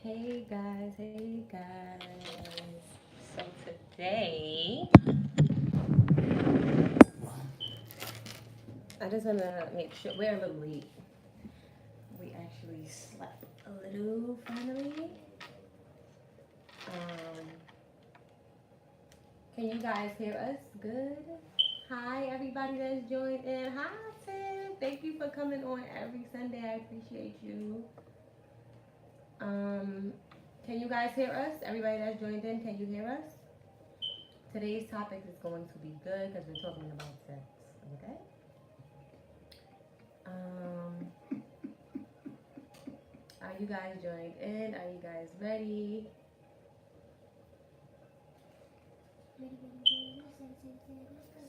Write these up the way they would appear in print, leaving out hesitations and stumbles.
Hey guys, hey guys. So today, I just want to make sure we're a little late. We actually slept a little finally. Um, can you guys hear us? Good. Hi, everybody that's joined in. Hi, Tim. Thank you for coming on every Sunday. I appreciate you. Um, can you guys hear us? Everybody that's joined in, can you hear us? Today's topic is going to be good because we're talking about sex. Okay. Um, are you guys joined in? Are you guys ready?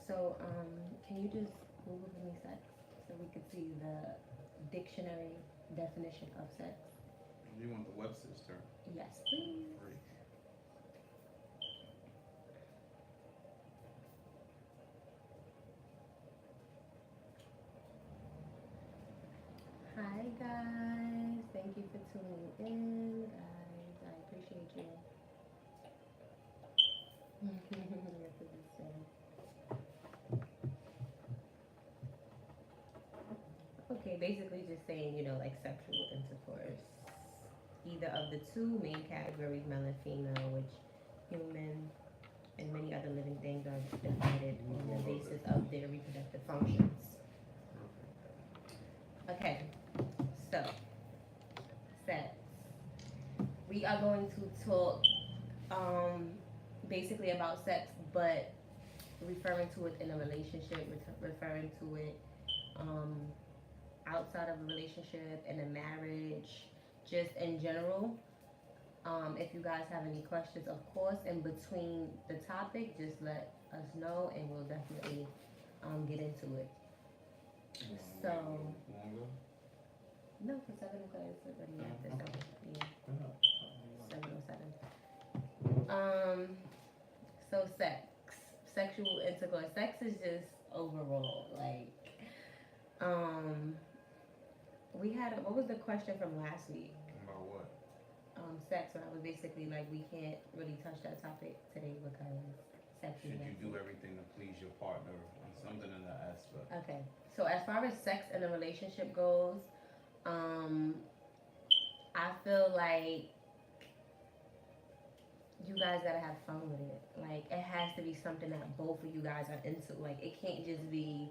So, can you just Google for me sex so we could see the dictionary definition of sex? You want the Webster's term? Yes, please. Great. Hi, guys. Thank you for tuning in, guys. I appreciate you. What does it say? Okay, basically just saying, like sexual intercourse. Either of the two main categories, male and female, which human and many other living things are divided on the basis of their reproductive functions. Okay, so sex. We are going to talk um, basically about sex, but referring to it in a relationship, referring to it um, outside of a relationship, in a marriage, just in general. If you guys have any questions, of course, in between the topic, just let us know and we'll definitely get into it. So, Longer? no, for 7 o'clock, it's already after Okay. 7. Yeah, Yeah. 7:07. So sex, sexual intercourse. Sex is just overall like, um, we had what was the question from last week? About what? Sex. And I was basically like, we can't really touch that topic today because sex is Should you messy. do everything to please your partner or something in that aspect? Okay. So as far as sex in a relationship goes, um, I feel like you guys gotta have fun with it. Like it has to be something that both of you guys are into. Like it can't just be,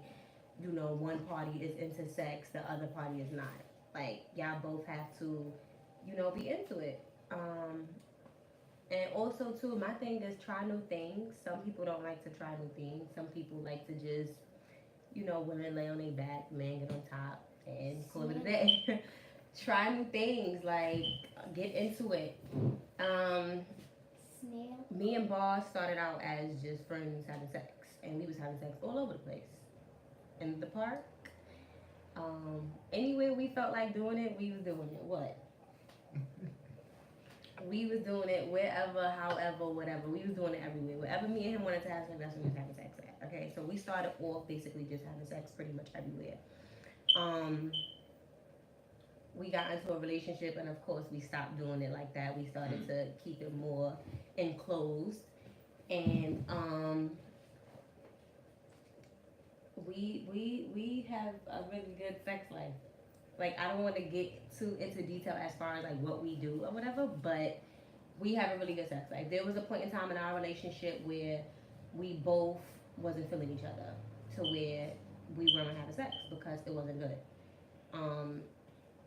one party is into sex, the other party is not. Like y'all both have to, be into it. And also too, my thing is try new things. Some people don't like to try new things. Some people like to just, women lay on their back, men get on top, and call it a day. Try new things, like get into it. Um, Me and Bar started out as just friends having sex, and we was having sex all over the place. In the park, anywhere we felt like doing it, we was doing it. What? We was doing it wherever, however, whatever. We was doing it everywhere. Wherever me and him wanted to have sex, that's when we was having sex at. Okay, so we started off basically just having sex pretty much everywhere. Um, we got into a relationship, and of course, we stopped doing it like that. We started to keep it more enclosed, and we have a really good sex life. Like I don't want to get too into detail as far as like what we do or whatever, but we have a really good sex life. There was a point in time in our relationship where we both wasn't feeling each other, to where we weren't having sex because it wasn't good. Um,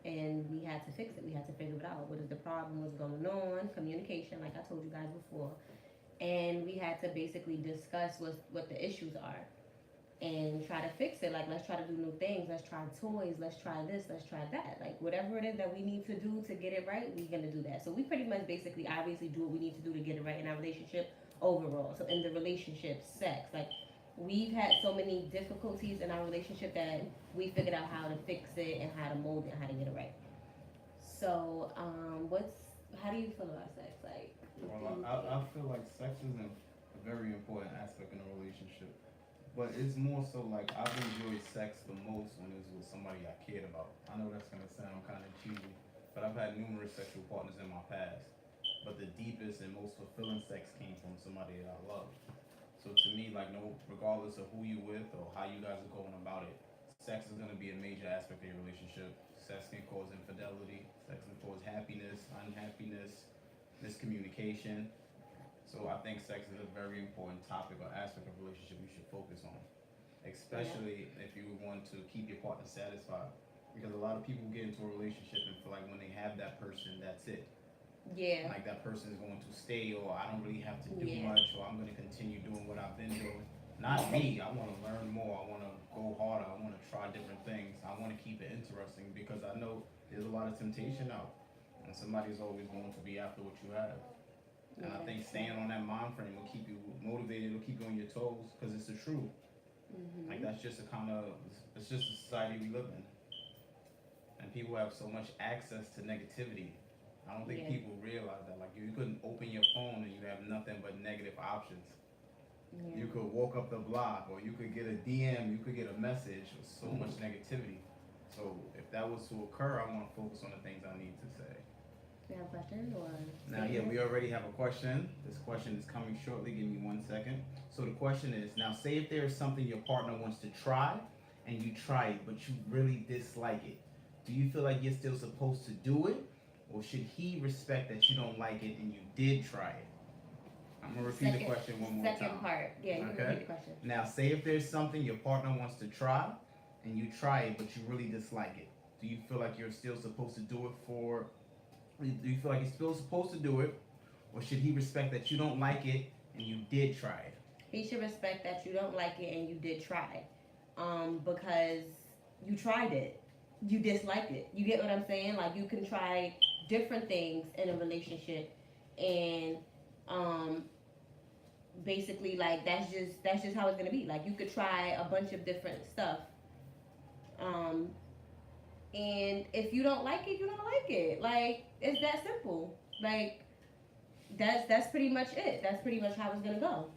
and we had to fix it. We had to figure it out. What is the problem? What's going on? Communication, like I told you guys before, and we had to basically discuss what the issues are and try to fix it. Like, let's try to do new things. Let's try toys. Let's try this. Let's try that. Like, whatever it is that we need to do to get it right, we're gonna do that. So we pretty much basically obviously do what we need to do to get it right in our relationship overall. So in the relationship, sex, like we've had so many difficulties in our relationship that we figured out how to fix it and how to mold it and how to get it right. So, how do you feel about sex? Like, what do Well, you I think? feel like sex is a very important aspect in a relationship. But it's more so like I've enjoyed sex the most when it was with somebody I cared about. I know that's gonna sound kind of cheesy, but I've had numerous sexual partners in my past. But the deepest and most fulfilling sex came from somebody that I love. So to me, like no, regardless of who you with or how you guys are going about it, sex is gonna be a major aspect of your relationship. Sex can cause infidelity. Sex can cause happiness, unhappiness, miscommunication. So I think sex is a very important topic or aspect of relationship you should focus on, especially if you want to keep your partner satisfied. Because a lot of people get into a relationship and feel like when they have that person, that's it. Yeah. Like that person is going to stay, or I don't really have to do Yeah. much, or I'm going to continue doing what I've been doing. Not me. I want to learn more. I want to go harder. I want to try different things. I want to keep it interesting because I know there's a lot of temptation out, and somebody's always going to be after what you have. And I think staying on that mind frame will keep you motivated. It'll keep you on your toes because it's the truth. Like that's just a kind of it's just the society we live in, and people have so much access to negativity. I don't think Yeah. people realize that. Like you couldn't open your phone and you have nothing but negative options. Yeah. You could walk up the block, or you could get a DM, you could get a message with so much negativity. So if that was to occur, I want to focus on the things I need to say. You have a question or? Now, yeah, we already have a question. This question is coming shortly. Give me 1 second. So the question is, now say if there is something your partner wants to try and you try it, but you really dislike it. Do you feel like you're still supposed to do it? Or should he respect that you don't like it and you did try it? I'm going to repeat the question one more time. Second part. Yeah, you can repeat the question. Now, say if there's something your partner wants to try and you try it, but you really dislike it. Do you feel like you're still supposed to do it for do you feel like he's still supposed to do it, or should he respect that you don't like it and you did try it? He should respect that you don't like it and you did try. Because you tried it. You disliked it. You get what I'm saying? Like you can try different things in a relationship and basically like that's just how it's gonna be. Like you could try a bunch of different stuff. Um and if you don't like it, you don't like it. Like it's that simple. Like that's pretty much it. That's pretty much how it's gonna go.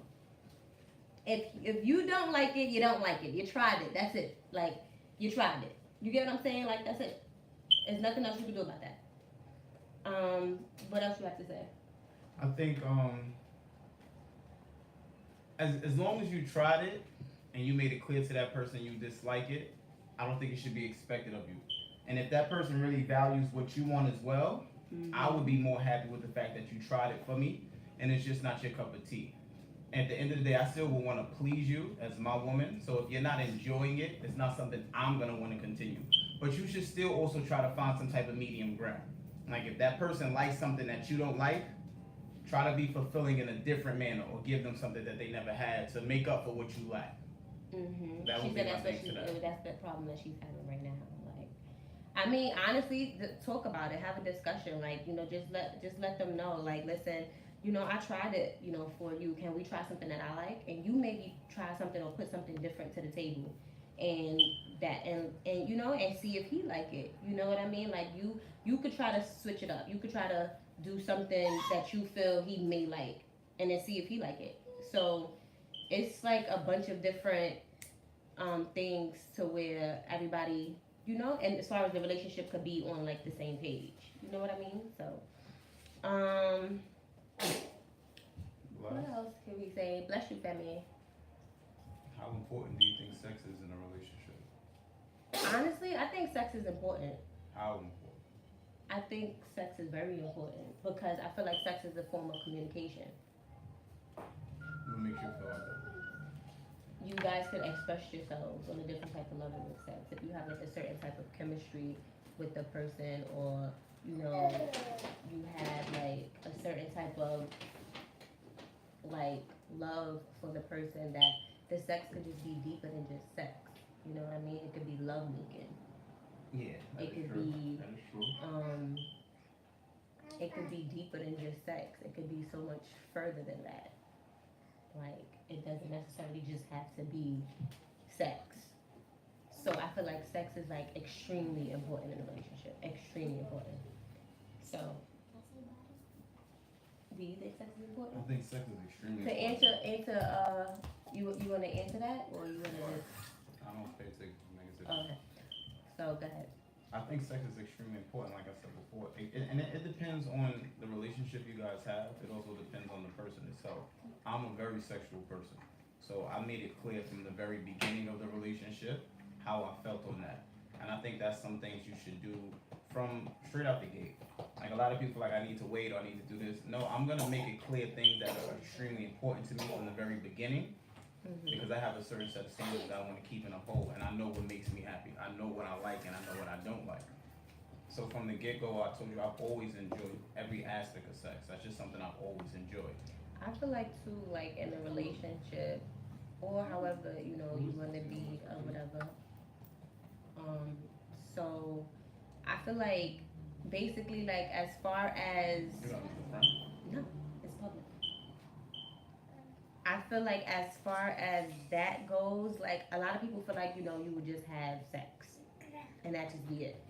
If you don't like it, you don't like it. You tried it. That's it. Like you tried it. You get what I'm saying? Like that's it. There's nothing else you can do about that. What else you have to say? I think as long as you tried it and you made it clear to that person you dislike it, I don't think it should be expected of you. And if that person really values what you want as well, I would be more happy with the fact that you tried it for me and it's just not your cup of tea. At the end of the day, I still will want to please you as my woman. So if you're not enjoying it, it's not something I'm going to want to continue. But you should still also try to find some type of medium ground. Like if that person likes something that you don't like, try to be fulfilling in a different manner or give them something that they never had to make up for what you lack. That She would be said my that's thing to that. that's the problem that she's having right now. Like, I mean, honestly, talk about it, have a discussion. Like, just let them know. Like, listen, I tried it, for you. Can we try something that I like? And you maybe try something or put something different to the table, and and see if he like it. You know what I mean? Like you could try to switch it up. You could try to do something that you feel he may like, and then see if he like it. So it's like a bunch of different things to where everybody, and as far as the relationship could be on like the same page. You know what I mean? So, what else can we say? Bless you, Femi. How important do you think sex is in a relationship? Honestly, I think sex is important. How important? I think sex is very important because I feel like sex is a form of communication. What makes you feel like that? You guys could express yourselves on a different type of level with sex. If you have like a certain type of chemistry with the person, or you have like a certain type of like love for the person, that the sex could just be deeper than just sex. You know what I mean? It could be love making. Yeah, that It is could true. be That is true. it could be deeper than just sex. It could be so much further than that. Like it doesn't necessarily just have to be sex. So I feel like sex is like extremely important in a relationship. Extremely important. So do you think sex is I important? think sex is extremely To important. answer you wanna answer that, or you wanna just I don't pay attention to negativity. okay. So go ahead. I think sex is extremely important, like I said before. It depends on the relationship you guys have. It also depends on the person itself. I'm a very sexual person. So I made it clear from the very beginning of the relationship how I felt on that. And I think that's some things you should do from straight out the gate. Like a lot of people like I need to wait or I need to do this. No, I'm gonna make it clear things that are extremely important to me from the very beginning because I have a certain set of standards that I want to keep in a whole, and I know what makes me happy. I know what I like, and I know what I don't like. So from the get go, I told you I've always enjoyed every aspect of sex. That's just something I've always enjoyed. I feel like too, like in a relationship or however you want to be or whatever. Um, so I feel like basically like as far as You got a friend? no, it's public. I feel like as far as that goes, like a lot of people feel like you would just have sex and that just be it.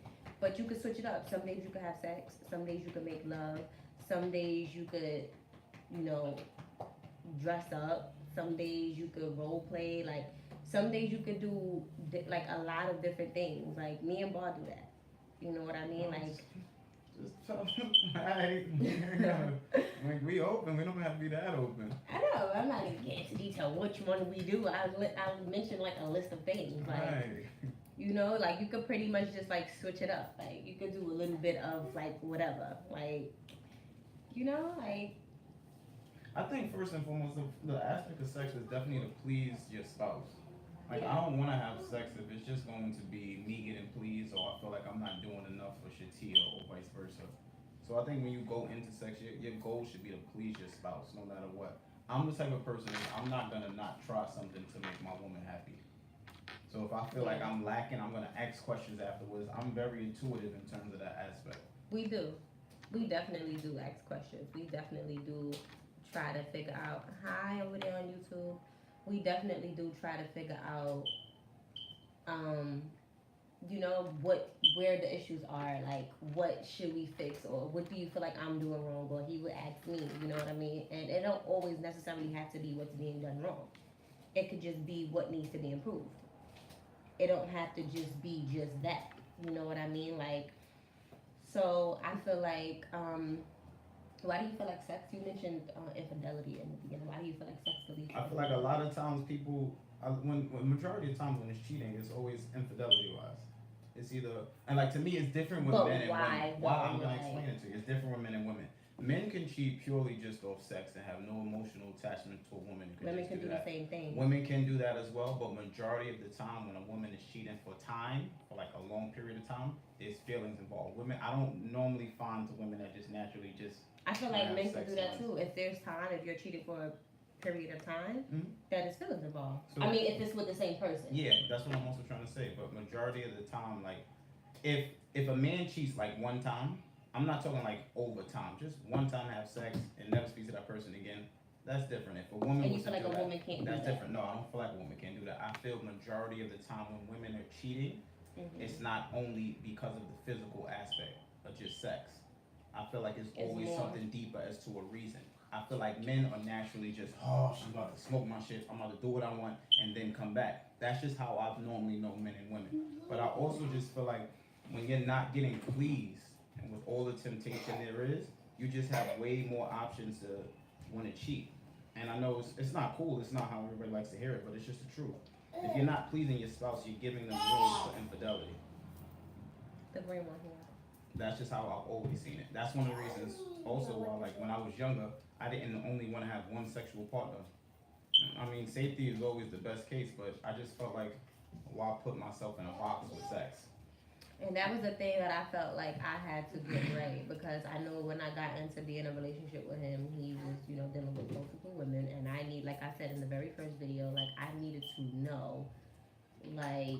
But you could switch it up. Some days you could have sex. Some days you could make love. Some days you could, you know, dress up. Some days you could role play. Like some days you could do like a lot of different things. Like me and Bar do that. You know what I mean? Like Just tell them, hey, like we open. We don't have to be that open. I know I'm not gonna get into detail which one we do. I mentioned like a list of things. Like Right. like you could pretty much just like switch it up. Like you could do a little bit of like whatever. Like like I think first and foremost, the aspect of sex is definitely to please your spouse. Like I don't want to have sex if it's just going to be me getting pleased, or I feel like I'm not doing enough for Shatia, or vice versa. So I think when you go into sex, your goal should be to please your spouse, no matter what. I'm the type of person I'm not gonna not try something to make my woman happy. So if I feel like I'm lacking, I'm gonna ask questions afterwards. I'm very intuitive in terms of that aspect. we do. We definitely do ask questions. We definitely do try to figure out hi over there on YouTube. We definitely do try to figure out um where the issues are, like what should we fix or what do you feel like I'm doing wrong, or he would ask me, you know what I mean? And it don't always necessarily have to be what's being done wrong. It could just be what needs to be improved. It don't have to just be just that. You know what I mean? Like so I feel like why do you feel like sex? You mentioned infidelity in the beginning. Why do you feel like sex could lead to I feel like a lot of times people, when majority of times when it's cheating, it's always infidelity wise. It's either, and like to me, it's different with But men and why? women. Why? I'm Why? gonna explain it to you. It's different with men and women. Men can cheat purely just off sex and have no emotional attachment to a woman. You Women just can do the that. same thing. Women can do that as well, but majority of the time when a woman is cheating for time, for like a long period of time, there's feelings involved. Women, I don't normally find the women that just naturally just. I feel like have men can sex do that once. too. If there's time, if you're cheating for a period of time, Mhm. that is feelings involved. So- I mean, if it's with the same person. Yeah, that's what I'm also trying to say. But majority of the time, like if a man cheats like one time, I'm not talking like over time, just one time have sex and never speak to that person again. That's different. If a woman And you was to feel like do a that, woman can't do that's that. different. No, I don't feel like a woman can do that. I feel majority of the time when women are cheating, it's not only because of the physical aspect of just sex. I feel like it's It's always more. something deeper as to a reason. I feel like men are naturally just, oh, I'm about to smoke my shit, I'm about to do what I want, and then come back. That's just how I've normally known men and women. But I also just feel like when you're not getting pleased, and with all the temptation there is, you just have way more options to want to cheat. And I know it's not cool, it's not how everybody likes to hear it, but it's just the truth. If you're not pleasing your spouse, you're giving them room for infidelity. The green one here. That's just how I've always seen it. That's one of the reasons also why, like, when I was younger, I didn't only want to have one sexual partner. I mean, safety is always the best case, but I just felt like, why put myself in a box with sex? And that was the thing that I felt like I had to get right, because I know when I got into being in a relationship with him, he was, dealing with multiple women, and I need, like I said in the very first video, like I needed to know, like,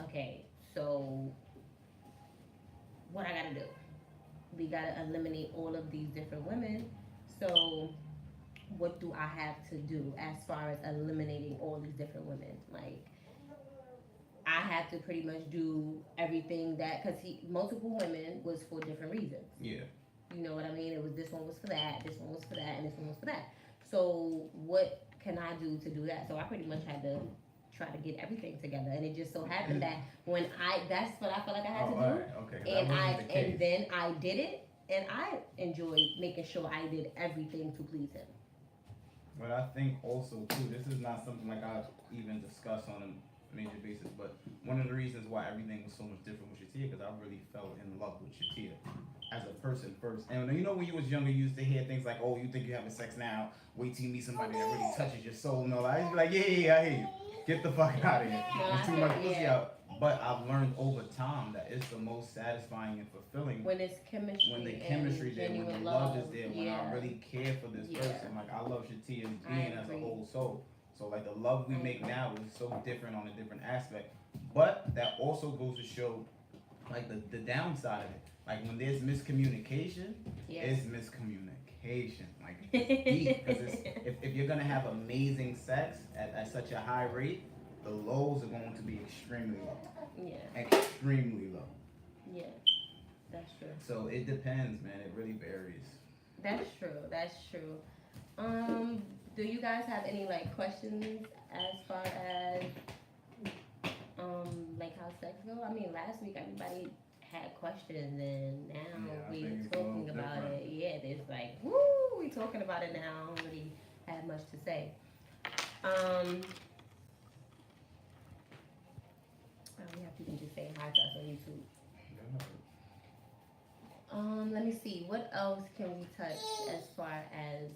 okay, so what I gotta do? We gotta eliminate all of these different women. So what do I have to do as far as eliminating all these different women? Like I have to pretty much do everything that, because multiple women was for different reasons. Yeah. You know what I mean? It was this one was for that, this one was for that, and this one was for that. So what can I do to do that? So I pretty much had to try to get everything together, and it just so happened that that's what I felt like I had to do, Right. Okay. and That wasn't the case. and then I did it, and I enjoyed making sure I did everything to please him. But I think also too, this is not something like I even discuss on a major basis. But one of the reasons why everything was so much different with Shatia, because I really fell in love with Shatia as a person first. And you know, when you was younger, you used to hear things like, "Oh, you think you're having sex now? Wait till you meet somebody that really touches your soul." And all that. I'd be like, "Yeah, I hear you. Get the fuck out of here. There's too much pussy out." But I've learned over time that it's the most satisfying and fulfilling when it's chemistry. when the chemistry there, when the love is there, when I really care for this Yeah. person. Like I love Shatia's being as a whole soul. So like the love we make now is so different on a different aspect. But that also goes to show like the downside of it. Like when there's miscommunication, it's miscommunication. Like it's deep because if you're gonna have amazing sex at such a high rate, the lows are going to be extremely low. Yeah. Extremely low. Yeah. That's true. So it depends, man. It really varies. That's true. That's true. Do you guys have any like questions as far as like how sex go? I mean, last week everybody had questions, and now we're talking about it. Yeah, there's like, woo, we talking about it now. I don't really have much to say. We have people just saying hi to us on YouTube. Let me see. What else can we touch as far as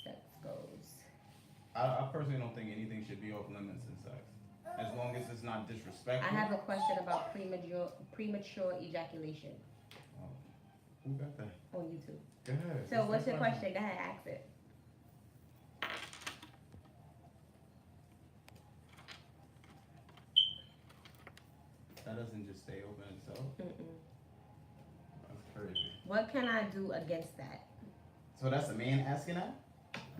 sex goes? I personally don't think anything should be off limits in sex, as long as it's not disrespectful. I have a question about premature ejaculation. Oh, who got that? On YouTube. Go ahead. So what's your question? Go ahead, ask it. That doesn't just stay open itself. That's crazy. What can I do against that? So that's a man asking that?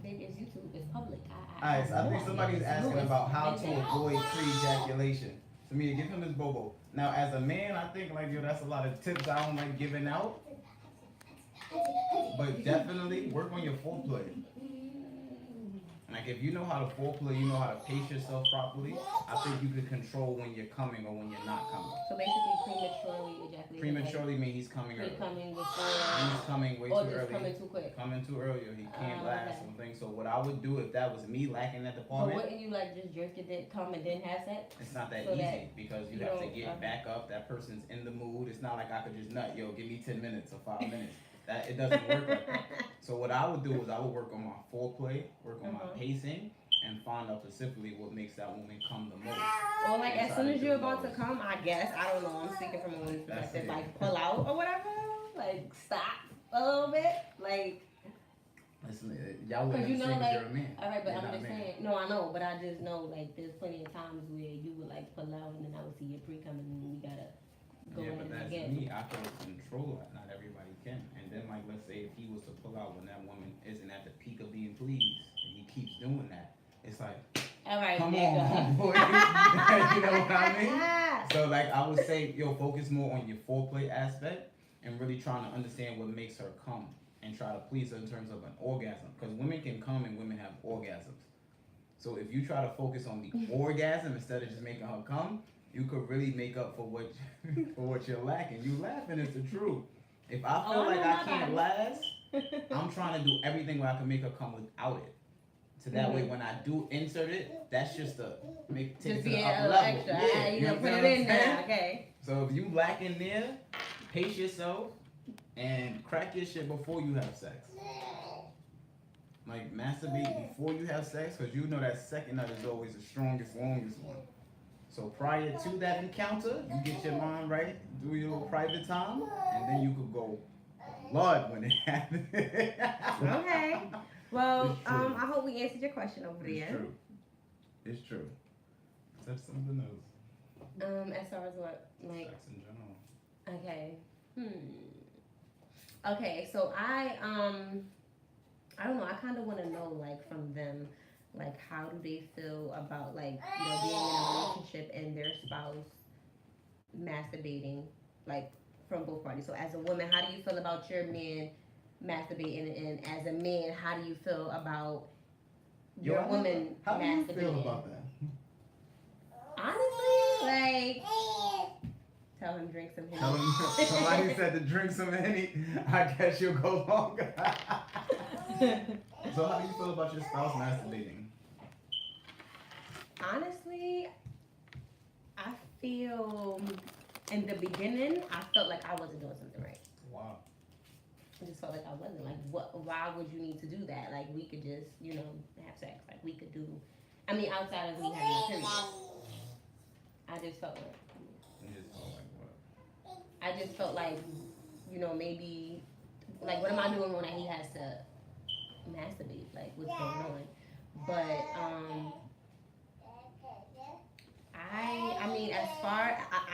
Baby, it's YouTube. It's public. Alright, so I think somebody's asking about how to avoid pre-ejaculation. So me, give him his bobo. Now, as a man, I think like, yo, that's a lot of tips I don't like giving out. But definitely work on your foreplay. Like if you know how to foreplay, you know how to pace yourself properly, I think you can control when you're coming or when you're not coming. So basically prematurely ejaculating. Prematurely means he's coming early. He's coming before. He's coming way or too just early. coming too quick. Coming too early or he can't last and things. So what I would do if that was me lacking that department. But wouldn't you like just jerk your dick, come and then have sex? It's not that so easy that because you have to get back up. That person's in the mood. It's not like I could just nut, yo, give me 10 minutes or 5 minutes. That it doesn't work like that. So what I would do is I would work on my foreplay, work on my pacing, and find out specifically what makes that woman come the most. Or like as soon as you're about to come, I guess, I don't know, I'm speaking from a woman's perspective, like pull out or whatever, like stop a little bit, like. Listen, y'all wouldn't you know, say like, you're a man. all right, but you're I'm just saying, no, I know, but I just know like there's plenty of times where you would like pull out and then I would see your pre coming and then we gotta go in but that's again. me. I can control that. Not everybody can. And then like let's say if he was to pull out when that woman isn't at the peak of being pleased and he keeps doing that, it's like, all right, come on, boy. You know what I mean? So like I would say, yo, focus more on your foreplay aspect and really trying to understand what makes her come and try to please her in terms of an orgasm. Because women can come and women have orgasms. So if you try to focus on the orgasm instead of just making her come, you could really make up for what you're lacking. You laughing is the truth. If I feel like I can't last, I'm trying to do everything where I can make her come without it. So that way, when I do insert it, that's just to take it to the upper level. Extra. Yeah, you know, put it in there, okay. So if you lack in there, pace yourself and crack your shit before you have sex. Like masturbate before you have sex, because you know that second nut is always the strongest, longest one. So prior to that encounter, you get your mind right, do your little private time, and then you could go blood when it happens. Okay. Well, I hope we answered your question over there. It's true. It's true. Except something else. As far as what? Like sex in general. Okay. Okay, so I don't know, I kinda wanna know like from them, like how do they feel about like, you know, being in a relationship and their spouse masturbating, like from both parties. So as a woman, how do you feel about your man masturbating, and as a man, how do you feel about your woman masturbating? How do you feel about that? like, tell him drink some Henny. Tell him, somebody said to drink some Henny. I guess you'll go longer. So how do you feel about your spouse masturbating? Honestly, I feel in the beginning, I felt like I wasn't doing something right. Wow. I just felt like I wasn't. Like, why would you need to do that? Like, we could just, have sex. Like, we could do, outside of me having a period. I just felt like. You just felt like what? I just felt like, maybe, like, what am I doing when he has to masturbate? Like, what's going on? But,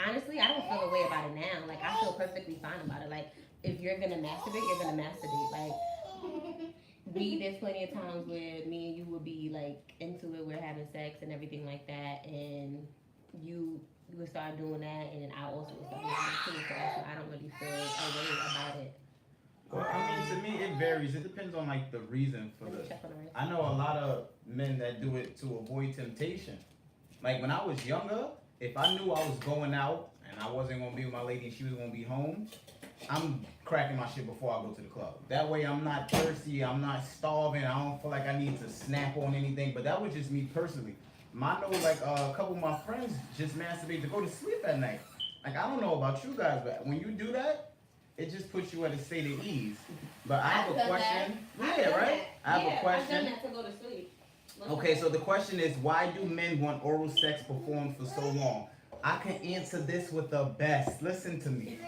honestly, I don't feel a way about it now. Like, I feel perfectly fine about it. Like, if you're gonna masturbate, you're gonna masturbate. Like, there's plenty of times where me and you would be, like, into it, we're having sex and everything like that, and you would start doing that, and then I also would start doing it too, so I don't really feel a way about it. Well, to me, it varies. It depends on, like, the reason for this. I know a lot of men that do it to avoid temptation. Like, when I was younger, if I knew I was going out and I wasn't going to be with my lady and she was going to be home, I'm cracking my shit before I go to the club. That way I'm not thirsty, I'm not starving, I don't feel like I need to snap on anything. But that was just me personally. I know, like, a couple of my friends just masturbate to go to sleep at night. Like, I don't know about you guys, but when you do that, it just puts you at a state of ease. But I have a question. Yeah, right? I have a question. I've done that to go to sleep. Okay, so the question is, why do men want oral sex performed for so long? I can answer this with the best. Listen to me.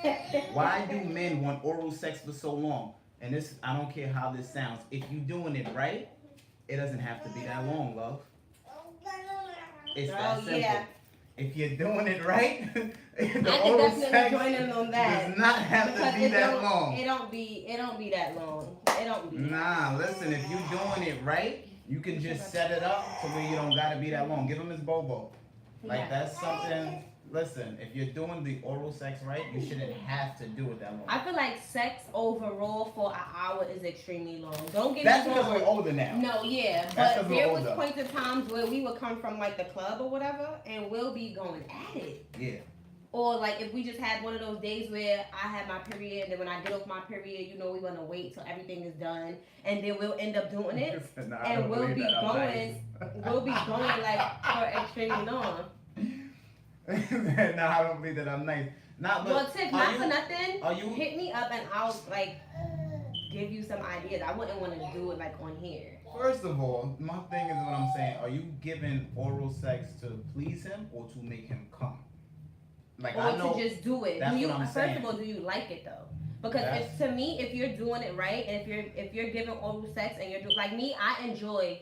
Why do men want oral sex for so long? And this, I don't care how this sounds. If you're doing it right, it doesn't have to be that long, love. It's that simple. Yeah. If you're doing it right, the oral sex does not have to be that long. It don't be that long. It don't be. Nah, listen, if you're doing it right, you can just set it up to where you don't gotta be that long. Give him his bobo. Like, that's something. Listen, if you're doing the oral sex right, you shouldn't have to do it that long. I feel like sex overall for an hour is extremely long. Don't get That's me wrong. because we're older now. No, yeah, but there was points in times where we would come from, like, the club or whatever, and we'll be going at it. Yeah. Or, like, if we just had one of those days where I had my period, and then when I get off my period, we want to wait till everything is done, and then we'll end up doing it, and we'll be going, like, for extremely long. Nah, I don't believe that I'm nice. Well, Tiff, not for nothing. Hit me up and I'll, like, give you some ideas. I wouldn't want to do it, like, on here. First of all, my thing is what I'm saying. Are you giving oral sex to please him or to make him come? Like, or to just do it. That's what I'm saying. First of all, do you like it though? Because to me, if you're doing it right, and if you're giving oral sex and you're doing, like me, I enjoy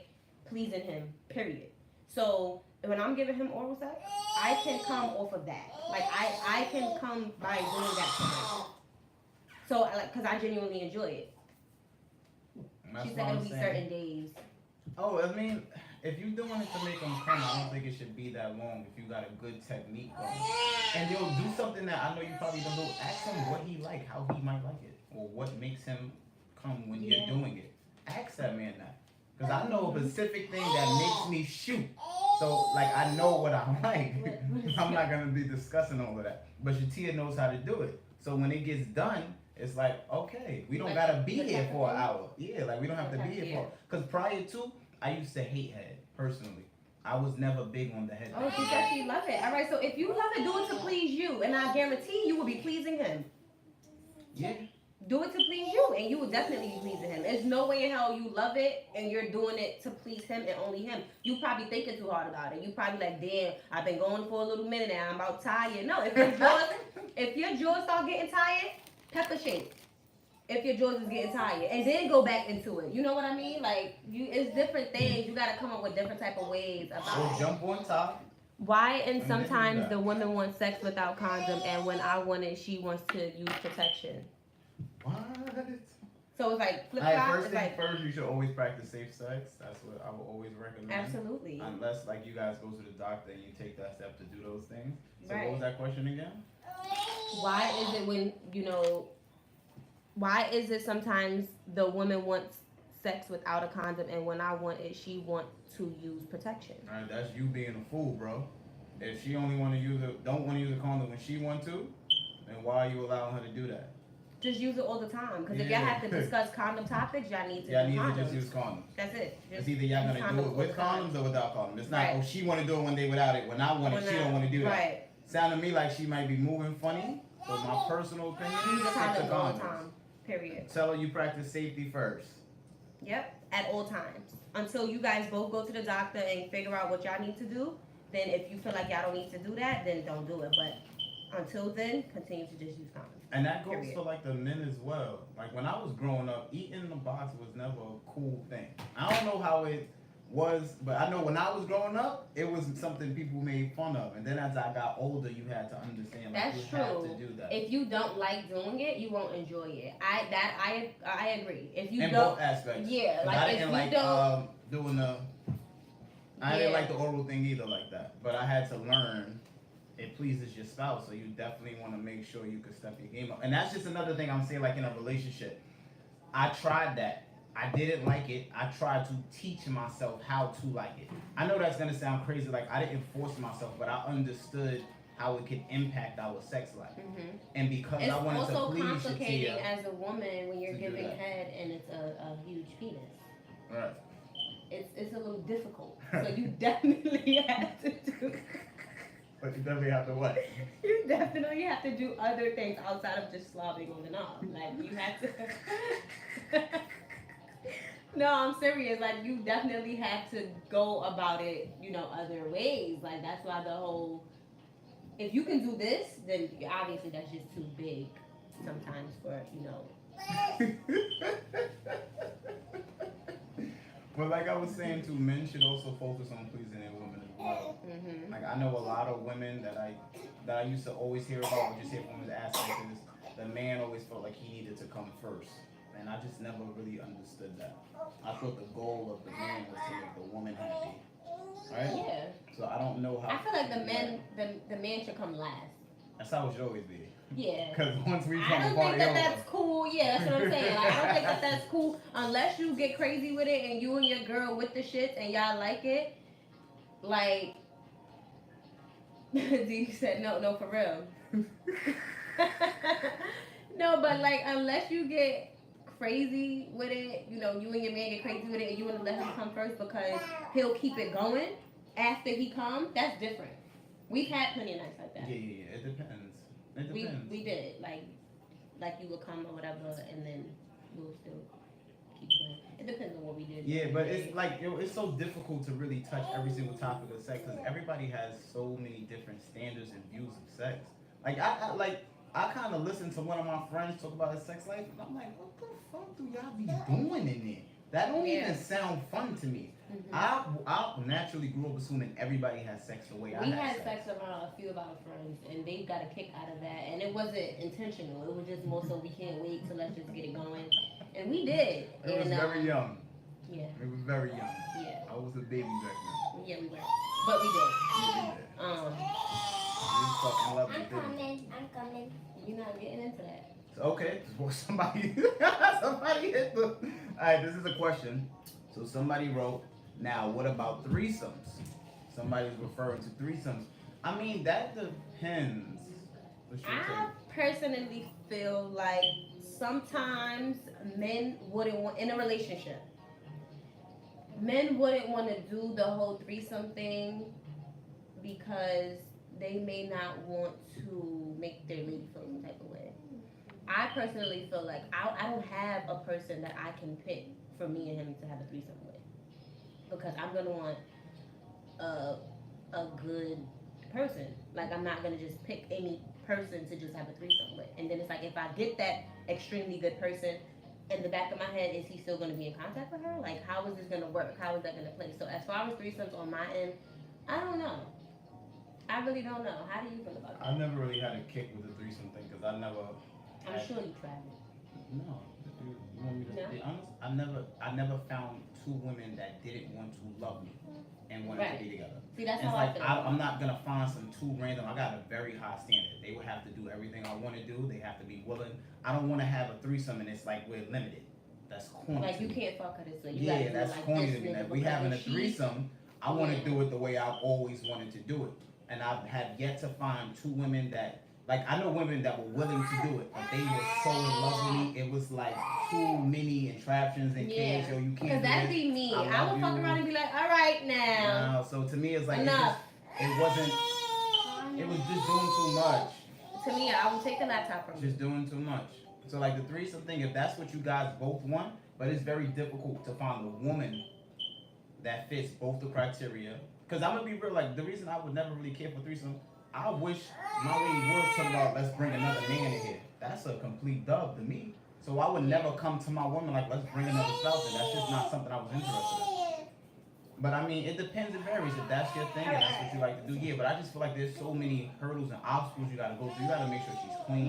pleasing him. Period. So when I'm giving him oral sex, I can come off of that. Like, I can come by doing that to him. So, like, because I genuinely enjoy it. She said it'll be certain days. Oh, if you're doing it to make him come, I don't think it should be that long if you got a good technique going. And you'll do something that I know you probably don't do. Ask him what he like, how he might like it, or what makes him come when you're doing it. Ask that man that. Because I know a specific thing that makes me shoot. So, like, I know what I like. I'm not going to be discussing all of that. But Shatia knows how to do it. So when it gets done, it's like, okay, we don't got to be here for an hour. Yeah, like, we don't have to be here for. Because prior to, I used to hate head, personally. I was never big on the head. Oh, she said she love it. All right, so if you love it, do it to please you. And I guarantee you will be pleasing him. Yeah. Do it to please you, and you will definitely be pleasing him. There's no way in hell you love it, and you're doing it to please him and only him. You probably thinking too hard about it. You probably like, damn, I've been going for a little minute now. I'm about tired. No, if your jaws start getting tired, pepper shake. If your jaws is getting tired, and then go back into it. You know what I mean? Like, it's different things. You gotta come up with different type of ways about it. Jump on top. Why and sometimes the women want sex without condom, and when I want it, she wants to use protection. What? So it's like flip flop. First, you should always practice safe sex. That's what I would always recommend. Absolutely. Unless, like, you guys go to the doctor and you take that step to do those things. So right. What was that question again? Why is it when, why is it sometimes the woman wants sex without a condom, and when I want it, she wants to use protection? All right, that's you being a fool, bro. If she only want to use it, don't want to use a condom when she want to, then why are you allowing her to do that? Just use it all the time. Because if y'all have to discuss condom topics, y'all need to y'all use need condoms. to just use condoms. That's it. It's either y'all gonna do it with condoms or without condoms. It's not, right. oh, she want to do it one day without it. When I want it, she don't want to do that. Right. Sound to me like she might be moving funny. But my personal opinion, use stick to condoms all the condoms. time. Period. Tell her you practice safety first. Yep. At all times. Until you guys both go to the doctor and figure out what y'all need to do. Then if you feel like y'all don't need to do that, then don't do it. But until then, continue to just use condoms. And that goes for like the men as well. Like when I was growing up, eating in the box was never a cool thing. I don't know how it was, but I know when I was growing up, it was something people made fun of. And then as I got older, you had to understand like that's you true. have to do that. If you don't like doing it, you won't enjoy it. I agree. If you in don't, both aspects. yeah, like I if didn't you like don't, doing the. I didn't like the oral thing either like that, but I had to learn. It pleases your spouse, so you definitely want to make sure you can step your game up. And that's just another thing I'm saying, like in a relationship. I tried that. I didn't like it. I tried to teach myself how to like it. I know that's gonna sound crazy, like I didn't force myself, but I understood how it could impact our sex life. Mm-hmm. And because it's I wanted to also please complicating Teyah, as a woman when you're giving head and it's a huge penis. right? It's a little difficult. So you definitely have to do. But you definitely have to what? You definitely have to do other things outside of just slobbing on the knob. Like you have to. No, I'm serious. Like you definitely have to go about it, other ways. Like that's why the whole. If you can do this, then obviously that's just too big. Sometimes for. But like I was saying too, men should also focus on pleasing their women as well. Mm-hmm. Like I know a lot of women that I used to always hear about, or just hear from women asking this. The man always felt like he needed to come first, and I just never really understood that. I thought the goal of the man was to make the woman happy, right? Yeah. So I don't know how. I feel like the man should come last. That's how it should always be. Yeah. Because once we I come don't apart, think that's cool. Yeah, that's what I'm saying. Like, I don't think that's cool unless you get crazy with it and you and your girl with the shit and y'all like it. Like, D said no for real. No, but like unless you get crazy with it, you and your man get crazy with it and you want to let him come first because he'll keep it going after he comes, that's different. We've had plenty of nights like that. Yeah. It depends. It depends. We did like you would come or whatever, and then we'll still keep going. It depends on what we did. Yeah, but it's like it's so difficult to really touch every single topic of sex because everybody has so many different standards and views of sex. Like I kind of listen to one of my friends talk about his sex life, and I'm like, what the fuck do y'all be doing in there? That don't even sound fun to me. Mm-hmm. I naturally grew up assuming everybody has sex the way I had sex. We had sex around a few of our friends, and they got a kick out of that. And it wasn't intentional. It was just more so we can't wait, so let's just get it going. And we did. It was very young. Yeah. It was very young. Yeah. I was a baby back then. Yeah, we were. But we did. I'm coming. You're not getting into that. Okay, well, somebody hit the. Alright, this is a question. So somebody wrote, now what about threesomes? Somebody's referring to threesomes. I mean, that depends. I personally feel like sometimes men wouldn't want, in a relationship, men wouldn't want to do the whole threesome thing because they may not want to make their lady feel some type of way. I personally feel like I don't have a person that I can pick for me and him to have a threesome with because I'm gonna want a good person. Like I'm not gonna just pick any person to just have a threesome with. And then it's like if I get that extremely good person, in the back of my head, is he still gonna be in contact with her? Like how is this gonna work? How is that gonna play? So as far as threesomes on my end, I don't know. I really don't know. How do you feel about that? I never really had a kick with the threesome thing because I never. I'm sure you tried it. No, you want me to be honest? I never found two women that didn't want to love me and wanted to be together. See, that's and how like, I feel. I'm not gonna find some two random. I got a very high standard. They would have to do everything I want to do. They have to be willing. I don't want to have a threesome and it's like we're limited. That's corny. Like you can't fuck her this way. Yeah, that's corny to me. If we having a threesome, I want to do it the way I've always wanted to do it. and I have yet to find two women that like I know women that were willing to do it, but they were so in love with me. It was like too many entraptions and kids. Yo, you can't. Because that'd be me. I would fuck around and be like, all right now. No, so to me, it's like enough. It wasn't. It was just doing too much. To me, I would take the laptop from you. Just doing too much. So like the threesome thing, if that's what you guys both want, but it's very difficult to find a woman that fits both the criteria. Because I'm gonna be real, like the reason I would never really care for threesome, I wish my lady would talk about let's bring another man in here. That's a complete dub to me. So I would never come to my woman like let's bring another spouse in. That's just not something I was interested in. But I mean, it depends, it varies. If that's your thing and that's what you like to do, yeah. But I just feel like there's so many hurdles and obstacles you gotta go through. You gotta make sure she's clean,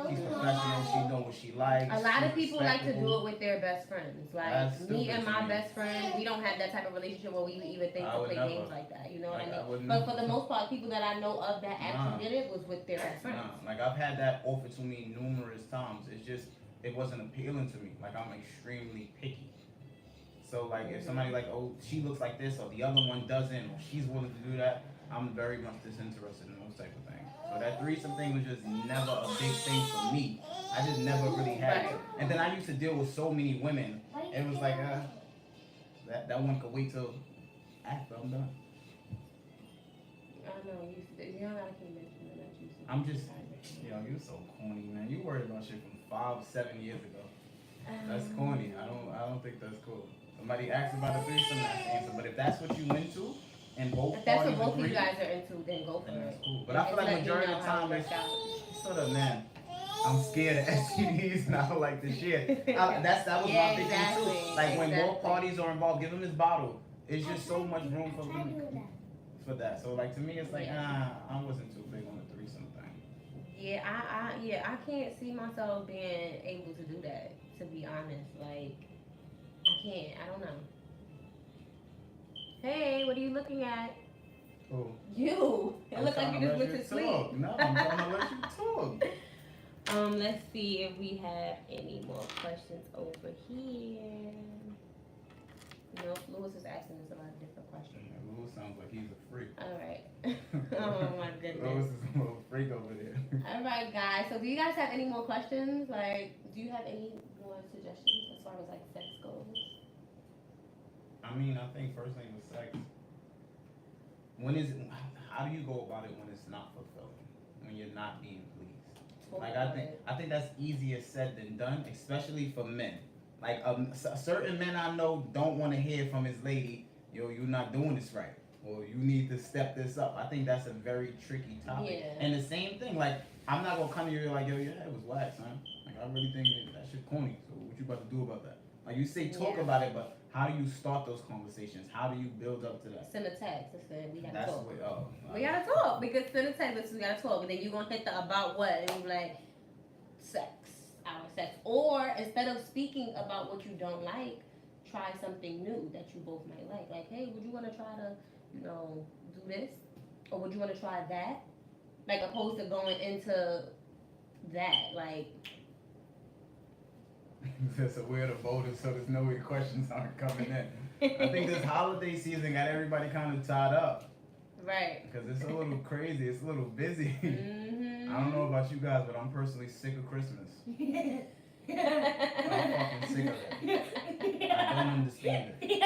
she's professional, she knows what she likes. A lot of people like to do it with their best friends. Like me and my best friend, we don't have that type of relationship where we even think to play games like that. You know what I mean? But for the most part, people that I know of that actually did it was with their best friends. Like I've had that offered to me numerous times. It's just it wasn't appealing to me. Like I'm extremely picky. So like if somebody like, oh, she looks like this or the other one doesn't or she's willing to do that, I'm very much disinterested in those type of things. So that threesome thing was just never a big thing for me. I just never really had it. And then I used to deal with so many women. It was like that one could wait till after I'm done. I know, you don't gotta keep mentioning that you I'm just, you're so corny, man. You worried about shit from 5-7 years ago. That's corny. I don't think that's cool. Somebody asked about a threesome, that's the answer. But if that's what you into, and both if that's parties what both agree, of you guys are into, then go for it. That's cool. But I feel like majority of the time it's sort of, man, I'm scared of STDs and I don't like this shit. That was my big thing too. Like when more parties are involved, give them this bottle. It's just so much room for that. So like to me, it's like I wasn't too big on the threesome thing. Yeah, I can't see myself being able to do that. To be honest, like I can't. I don't know. Hey, what are you looking at? Oh. You. It looks like you just went to sleep. No, I'm trying to let you talk. Let's see if we have any more questions over here. Nope, Lewis is asking us a lot of different questions. Yeah, Lewis sounds like he's a freak. Alright. Oh my goodness. Lewis is a little freak over there. Alright guys, so do you guys have any more questions? Like, do you have any more suggestions as far as like sex goes? I mean, I think first thing with sex, how do you go about it when it's not fulfilling? When you're not being pleased? Like I think that's easier said than done, especially for men. Like certain men I know don't want to hear from his lady, yo, you're not doing this right, or you need to step this up. I think that's a very tricky topic. Yeah. And the same thing, like I'm not gonna come to you like, yo, yeah, it was whack, son. Like I really think that shit corny. So what you about to do about that? Like you say talk about it, but how do you start those conversations? How do you build up to that? Send a text and say we gotta talk. We gotta talk because send a text, we gotta talk, and then you gonna hit the about what, and you like sex. Our sex, or instead of speaking about what you don't like, try something new that you both might like. Like, hey, would you want to try to, do this, or would you want to try that? Like, opposed to going into that, like. That's a weird voting, so there's no way questions aren't coming in. I think this holiday season got everybody kind of tied up. Right. Because it's a little crazy. It's a little busy. Mm-hmm. I don't know about you guys, but I'm personally sick of Christmas. I'm fucking sick of it. I don't understand it.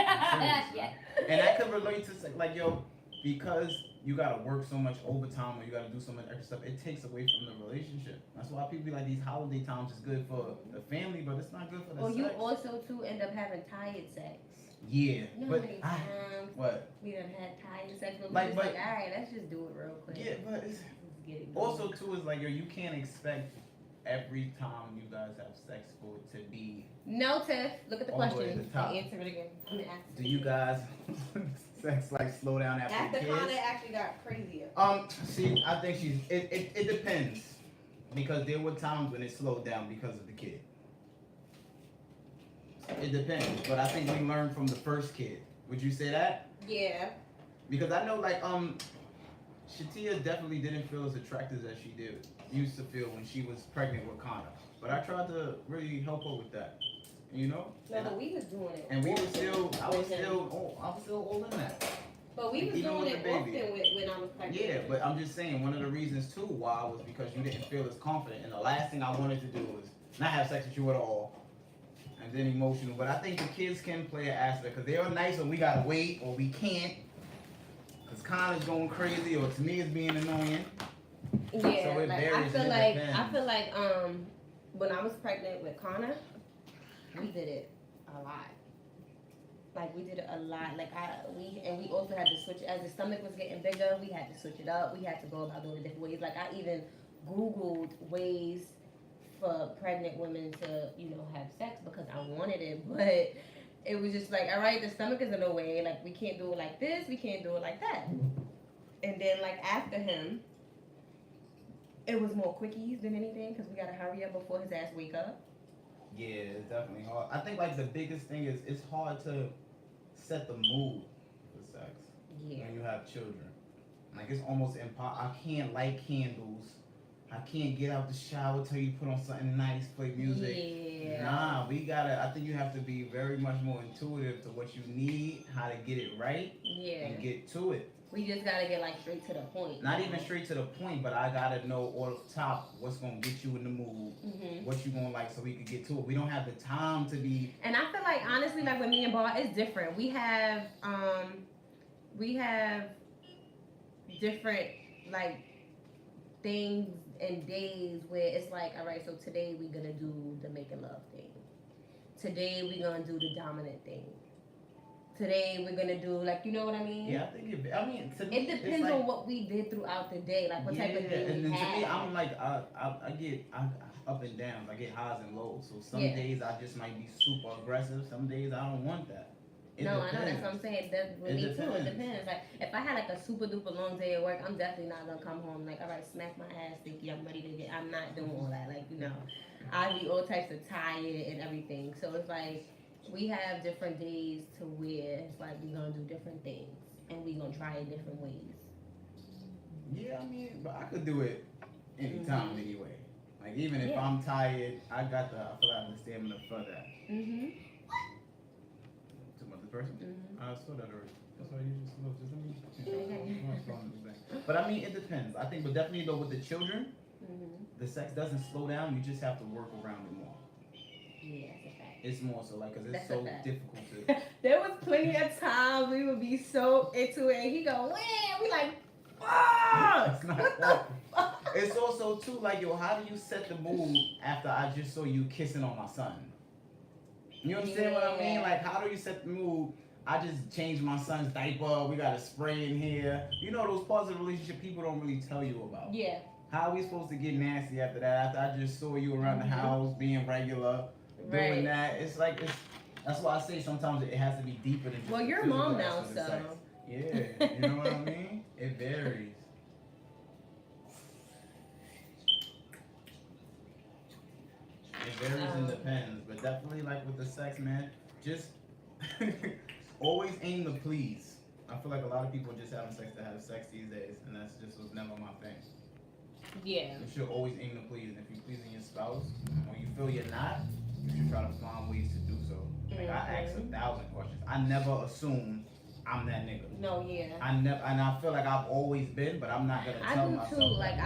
And I can relate to like, yo, because you gotta work so much overtime or you gotta do so much extra stuff, it takes away from the relationship. That's why people be like, these holiday times is good for the family, but it's not good for the sex. You also too end up having tired sex. Yeah, you know but how many times what? We done had tired sex, but like, all right, let's just do it real quick. Yeah, but it's, get it also too is like, yo, you can't expect every time you guys have sex for it to be. No, Tiff. Look at the question. Answer it again. Do you guys sex like slow down after the kids? After Connie actually got crazier. See, I think it depends because there were times when it slowed down because of the kid. It depends, but I think we learned from the first kid. Would you say that? Yeah. Because I know, like, Shatia definitely didn't feel as attractive as she used to feel when she was pregnant with Connor. But I tried to really help her with that, you know. No, but we was doing it. And we were still, I was still all in that. But we was Even doing with it the baby. often when I was pregnant. Yeah, but I'm just saying one of the reasons too why was because you didn't feel as confident, and the last thing I wanted to do was not have sex with you at all, and then emotional. But I think the kids can play an aspect because they are nice when we gotta wait or we can't, because Connor's going crazy or to me it's being annoying. Yeah, So it like varies I and feel it like depends. when I was pregnant with Connor, we did it a lot. Like we did it a lot. Like we also had to switch as the stomach was getting bigger. We had to switch it up. We had to go about doing it different ways. Like I even Googled ways for pregnant women to have sex because I wanted it, but it was just like, all right, the stomach is in the way. Like we can't do it like this. We can't do it like that. And then like after him, it was more quickies than anything because we gotta hurry up before his ass wake up. Yeah, it's definitely hard. I think like the biggest thing is it's hard to set the mood for sex when you have children. Like it's almost impossible. I can't light candles. I can't get out the shower till you put on something nice, play music. Yeah. Nah, we gotta. I think you have to be very much more intuitive to what you need, how to get it right, and get to it. We just gotta get like straight to the point. Not even straight to the point, but I gotta know off the top what's gonna get you in the mood, what you gonna like, so we can get to it. We don't have the time to be. And I feel like honestly, like with me and Bar, it's different. We have different like things and days where it's like, all right, so today we're gonna do the making love thing. Today we're gonna do the dominant thing. Today we're gonna do like, you know what I mean? Yeah, I think to me, it depends on what we did throughout the day, like what type of day and we then had. to me, I'm like I get up and downs. I get highs and lows. So some days I just might be super aggressive. Some days I don't want that. I know that's what I'm saying. That with me too. It depends. Like if I had like a super duper long day at work, I'm definitely not gonna come home like, all right, smack my ass, thinking I'm ready to get. I'm not doing all that. Like I be all types of tired and everything. So it's like we have different days to where it's like we're gonna do different things and we're gonna try it different ways. Yeah, I mean, but I could do it anytime anyway. Like even if I'm tired, I feel like I have the stamina for that. Person? I saw that already. That's why you just look. But I mean, it depends. I think, but definitely though with the children, the sex doesn't slow down. You just have to work around it more. Yeah, that's a fact. It's more so like, cause it's so difficult to. There was plenty of times we would be so into it, and he go, "Wham!" We like, "Fuck!" What the fuck? It's also too like, yo, how do you set the mood after I just saw you kissing on my son? You understand what I mean? Like, how do you set the mood? I just changed my son's diaper. We got a spray in here. You know those parts of the relationship people don't really tell you about. Yeah. How are we supposed to get nasty after that? After I just saw you around the house, being regular, doing that. It's like, that's why I say sometimes it has to be deeper than just well, you're a mom now, so. Sex. Yeah, you know what I mean? It varies. It varies and depends, but definitely like with the sex, man, just always aim to please. I feel like a lot of people just having sex to have sex these days, and that's just was never my thing. Yeah. You should always aim to please, and if you're pleasing your spouse, or you feel you're not, you should try to find ways to do so. Like I ask 1,000 questions. I never assume I'm that nigga. No, yeah. And I feel like I've always been, but I'm not gonna tell myself. I do too. Like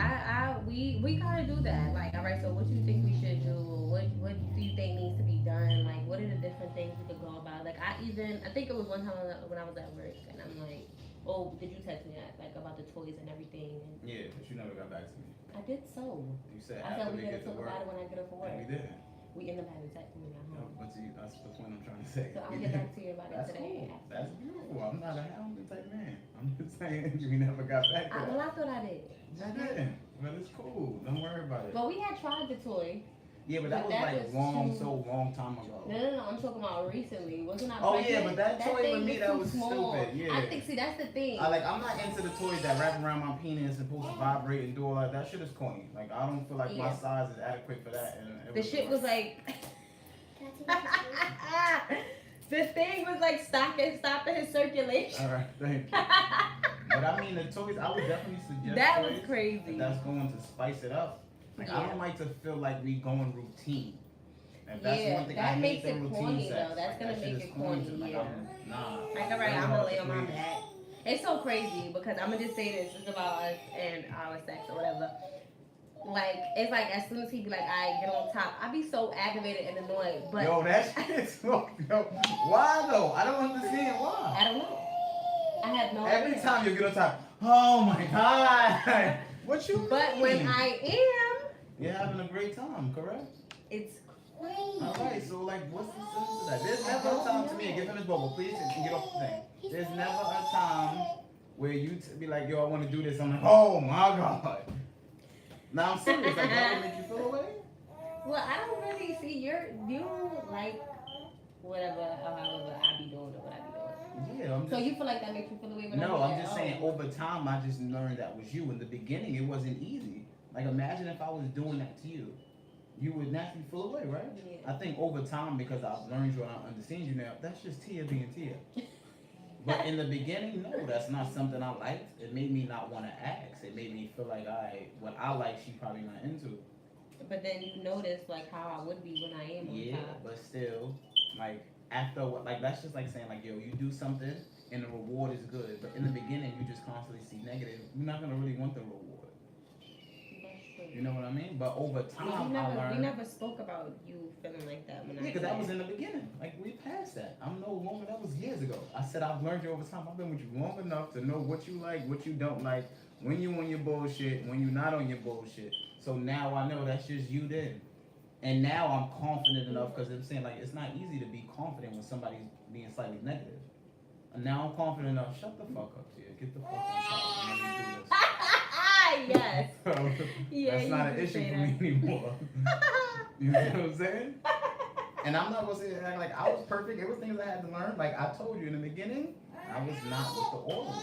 we gotta do that. Like, all right, so what do you think we should do? What do you think needs to be done? Like, what are the different things we could go about? Like, I think it was one time when I was at work, and I'm like, oh, did you text me that, like about the toys and everything? And yeah, but you never got back to me. I did so. You said I said after we we gotta get to talk work. about it when I get up for work. And we didn't. We ended up having sex when we got home. But see, that's the point I'm trying to say. So I'll get back to you about it That's today. cool. That's beautiful. I'm not a hounding type man. I'm just saying we never got back to Well, I thought I did. I didn't. But it's cool. Don't worry about it. But we had tried the toy. Yeah, but that was like long time ago. No. I'm talking about recently. Wasn't I? Oh pregnant? yeah, but that toy with me, that was small. stupid. Yeah. I think. See, that's the thing. I'm not into the toys that wrap around my penis and supposed to vibrate and do all that. That shit is corny. Like I don't feel like my size is adequate for that. And the shit was like. The thing was like stopping his circulation. All right, thank you. But I mean, the toys, I would definitely suggest. That was crazy. That's going to spice it up. Like I don't like to feel like we going routine. If that's one thing, that I makes hate the it routine corny sex. though. That's like, gonna make it corny. Like, Yeah. nah. Like, all right, I'm gonna lay on my back. It's so crazy because I'm gonna just say this. It's about us and our sex or whatever. Like it's like as soon as he be like, I get on top, I be so aggravated and annoyed. But Yo, that shit's yo. Why though? I don't understand why. I don't know. I have no Every idea. time you get on top, oh my god. What you But mean? when I am, You're having a great time, correct? it's All crazy. right, so like, what's the sense of that? There's never a time to me. Give him his bubble, please, and get off the thing. There's never a time where you be like, yo, I want to do this. I'm like, oh my god. Now I'm serious. Like that would make you feel away. Well, I don't really see you like whatever, however I be doing or what I be doing. Yeah, I'm just. So you feel like that makes you feel away when I No, do I'm that? just Oh. saying. Over time, I just learned that was you. In the beginning, it wasn't easy. Like imagine if I was doing that to you. You would naturally feel away, right? Yeah. I think over time, because I've learned you and I understand you now, that's just Teyah being Teyah. But in the beginning, no, that's not something I liked. It made me not want to ask. It made me feel like what I like, she probably not into. But then you notice like how I would be when I am on Yeah, top. but still, like after what, like that's just like saying like, yo, you do something and the reward is good, but in the beginning, you just constantly see negative. You're not gonna really want the reward. That's You true. know what I mean? But over Yeah, time, I we learned. never spoke about you feeling like that when Yeah, I because that was did. in the beginning. Like we passed that. I'm no longer. That was years ago. I said I've learned you over time. I've been with you long enough to know what you like, what you don't like, when you on your bullshit, when you not on your bullshit. So now I know that's just you then. And now I'm confident enough because I'm saying like it's not easy to be confident when somebody's being slightly negative. And now I'm confident enough. Shut the fuck up, Tia. Get the fuck on top. And let me do this. Yes. Yeah, That's you not an do issue say for me that. anymore. You know what I'm saying? And I'm not gonna say that like I was perfect. It was things I had to learn. Like I told you in the beginning, I was not with the oil.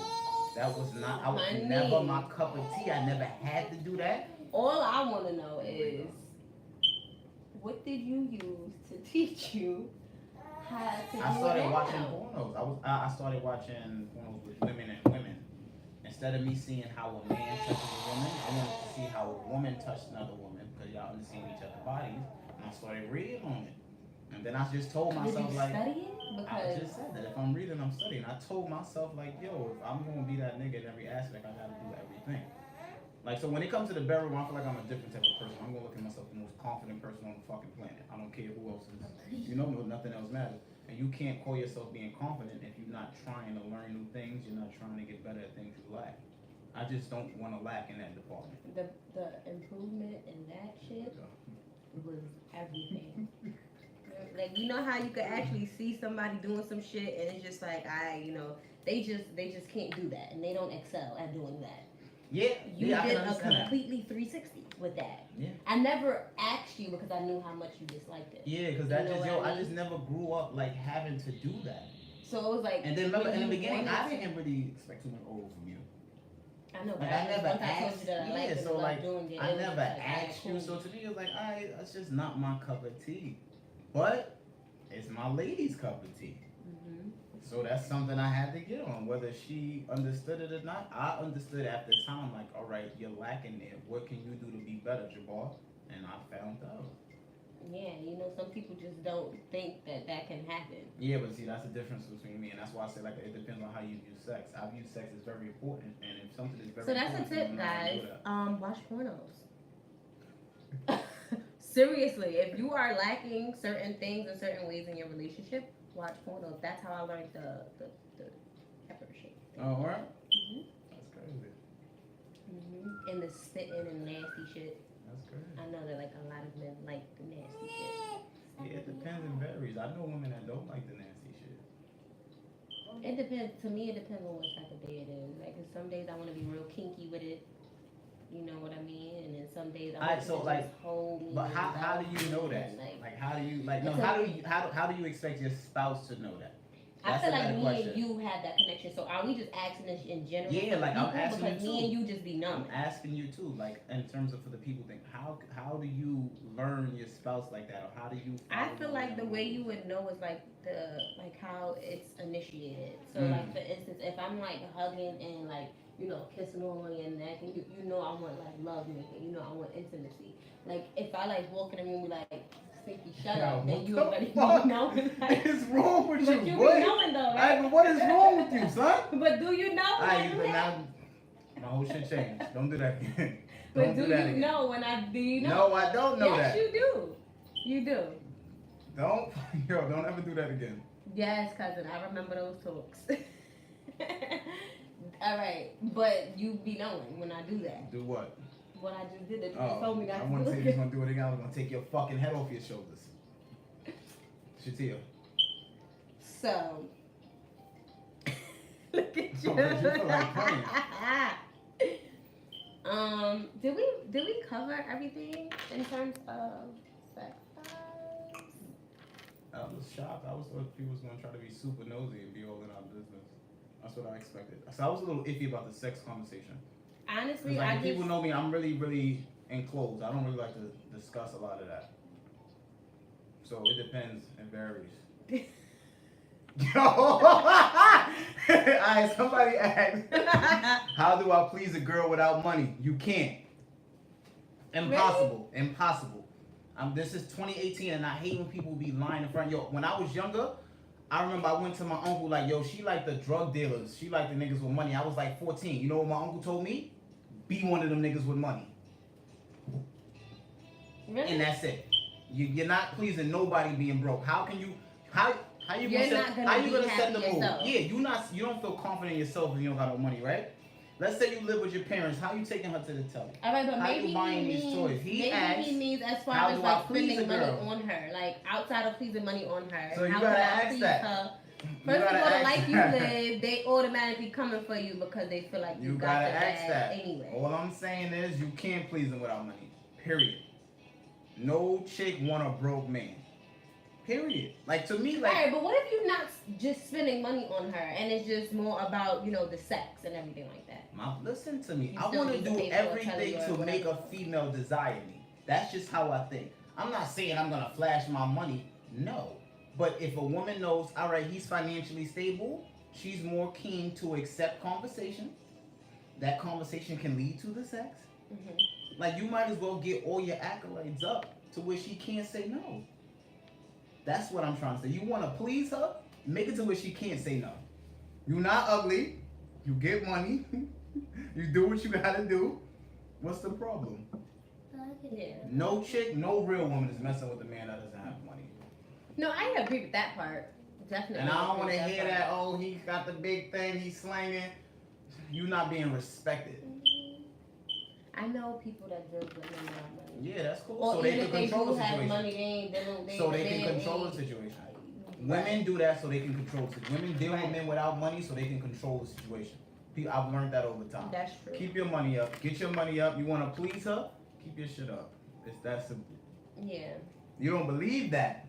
That was not. I was Honey. never my cup of tea. I never had to do that. All I want to know is, what did you use to teach you how to do I started it watching now? pornos. I started watching pornos with women and women. Instead of me seeing how a man touches a woman, I wanted to see how a woman touched another woman because y'all understand each other's bodies. And I started reading on it. And then I just told Did you myself like, study it? I Because just said that if I'm reading, I'm studying. I told myself like, yo, if I'm gonna be that nigga in every aspect, I gotta do everything. Like so, when it comes to the bedroom, I feel like I'm a different type of person. I'm gonna look at myself the most confident person on the fucking planet. I don't care who else is. You know, nothing else matters. And you can't call yourself being confident if you're not trying to learn new things. You're not trying to get better at things you lack. I just don't want to lack in that department. the improvement in that shit was everything. Like you know how you could actually see somebody doing some shit and it's just like they just can't do that and they don't excel at doing that. Yeah, You yeah, I did can a understand that. completely 360 with that. Yeah. I never asked you because I knew how much you disliked it. Yeah, because You that know just what I I mean? just never grew up like having to do that. So it was like. And then remember when in the you beginning, I wanted didn't really expect too much oral from you. I know, but Like I never once I told asked. you that I liked Yeah, it, so and like doing it, I it was never just like, asked you. cool. So to me, it was like, alright, that's just not my cup of tea. But it's my lady's cup of tea. Mm-hmm. So that's something I had to get on. Whether she understood it or not, I understood at the time. Like, all right, you're lacking there. What can you do to be better, Jabbar? And I found out. Yeah, some people just don't think that can happen. Yeah, but see, that's the difference between me, and that's why I say like it depends on how you view sex. I view sex as very important, and if something is very So that's a important, tip, you know how to guys. do that. Watch pornos. Seriously, if you are lacking certain things in certain ways in your relationship, watch pornos. That's how I learned the pepper shake. Oh, all right. Mhm. That's crazy. Mhm. And the spitting and nasty shit. That's crazy. I know that like a lot of men like the nasty shit. Yeah, it depends and varies. I know women that don't like the nasty shit. It depends. To me, it depends on what type of day it is. Like, 'cause some days I want to be real kinky with it. You know what I mean? And then some days I Alright, want so, to like, just hold me. But how do you know that? and, Like how do you like no? It's a- How do you expect your spouse to know that? I That's feel a like better me question. and you have that connection. So are we just asking this in general? Yeah, for like, I'm people? asking because you me too. and you just be numb. I'm asking you too, like in terms of for the people think how do you learn your spouse like that, or how do you? I follow feel them like the around? way you would know is like how it's initiated. So Mm. like for instance, if I'm like hugging and like kissing on your neck, and I want like love making, I want intimacy. Like if I like walk in the room, be like stinky shut Yo, up, then what you the already be fuck knowing. Like, is wrong with but you, you boy? be knowing though, Alright, right? but what is wrong with you, son? But do you know when I Alright, do but that? now my whole shit changed. Don't do that again. But Don't do do that you again. know when I do you know? No, I don't know yes, that. you do. You do. Don't ever do that again. Yes, cousin. I remember those talks. All right, but you be knowing when I do that. Do what? What I just did that you just told me not I to wouldn't do say you're gonna do it again. I was gonna take your fucking head off your shoulders. Shatia. So, look at you. Oh, but you feel like playing. Did we cover everything in terms of sex lives? I was shocked. I was thought people was gonna try to be super nosy and be all in our business. That's what I expected. So I was a little iffy about the sex conversation. Honestly, Like, I if just people know me, I'm really, really enclosed. I don't really like to discuss a lot of that. So it depends. It varies. Yo! Alright, somebody asked, how do I please a girl without money? You can't. Impossible. Really? Impossible. This is 2018 and I hate when people be lying in front. Yo, when I was younger, I remember I went to my uncle like, yo, she like the drug dealers. She like the niggas with money. I was like 14. You know what my uncle told me? Be one of them niggas with money. Really? And that's it. You're not pleasing nobody being broke. How can you, how you gonna set the mood? Yeah, you don't feel confident in yourself if you don't got no money, right? Let's say you live with your parents. How you taking her to the telly? All right, but how maybe you buying these toys? He means as far as like spending money on her, like outside of pleasing money on her. So you gotta ask that. Her? First of all, the life you live, they automatically coming for you because they feel like you got gotta the ask that. Anyway. All I'm saying is you can't please them without money. Period. No chick want a broke man. Period. Like to me, like. Alright, but what if you're not just spending money on her and it's just more about the sex and everything like that? Listen to me. You I want to do everything to whatever. make a female desire me. That's just how I think. I'm not saying I'm gonna flash my money. No. But if a woman knows, all right, he's financially stable, she's more keen to accept conversation. That conversation can lead to the sex. Mm-hmm. Like, you might as well get all your accolades up to where she can't say no. That's what I'm trying to say. You want to please her, make it to where she can't say no. You're not ugly. You get money. You do what you got to do. What's the problem? Yeah. No chick, no real woman is messing with a man that doesn't have money. No, I agree with that part. Definitely. And I don't want to hear that, oh, he got the big thing, he's slanging. You not being respected. I know people that deal with women without money. Yeah, that's cool. Or so they even can if they control do the have situation. money, So they can control the situation. Women do that so they can control the situation. Women deal with men without money so they can control the situation. I've learned that over time. That's true. Keep your money up. Get your money up. You want to please her? Keep your shit up. It's that simple. Yeah. You don't believe that.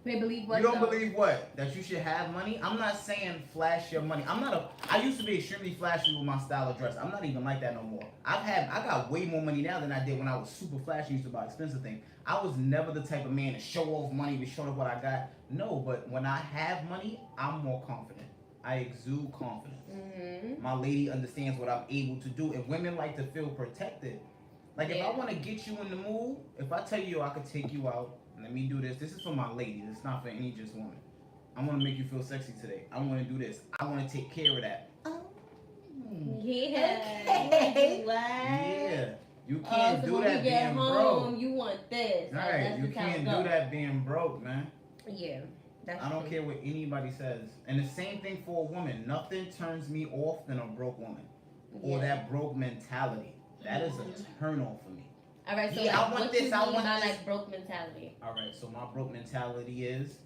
They believe what? You don't believe what? That you should have money? I'm not saying flash your money. I used to be extremely flashy with my style of dress. I'm not even like that no more. I got way more money now than I did when I was super flashy, used to buy expensive things. I was never the type of man to show off money, to show off what I got. No, but when I have money, I'm more confident. I exude confidence. Mm-hmm. My lady understands what I'm able to do, and women like to feel protected. Like, if I want to get you in the mood, if I tell you I could take you out, let me do this. This is for my lady. It's not for any just woman. I want to make you feel sexy today. I want to do this. I want to take care of that. Oh. Yeah. Okay. What? Yeah. You can't so do when that you get being home, broke. you want this. All right. You can't do that being broke, man. Yeah. That's I don't true. care what anybody says. And the same thing for a woman. Nothing turns me off than a broke woman. Or that broke mentality. That is a turn off for me. All right, so yeah, like, I want what this, you I mean want by this. like broke mentality? All right, so my broke mentality is,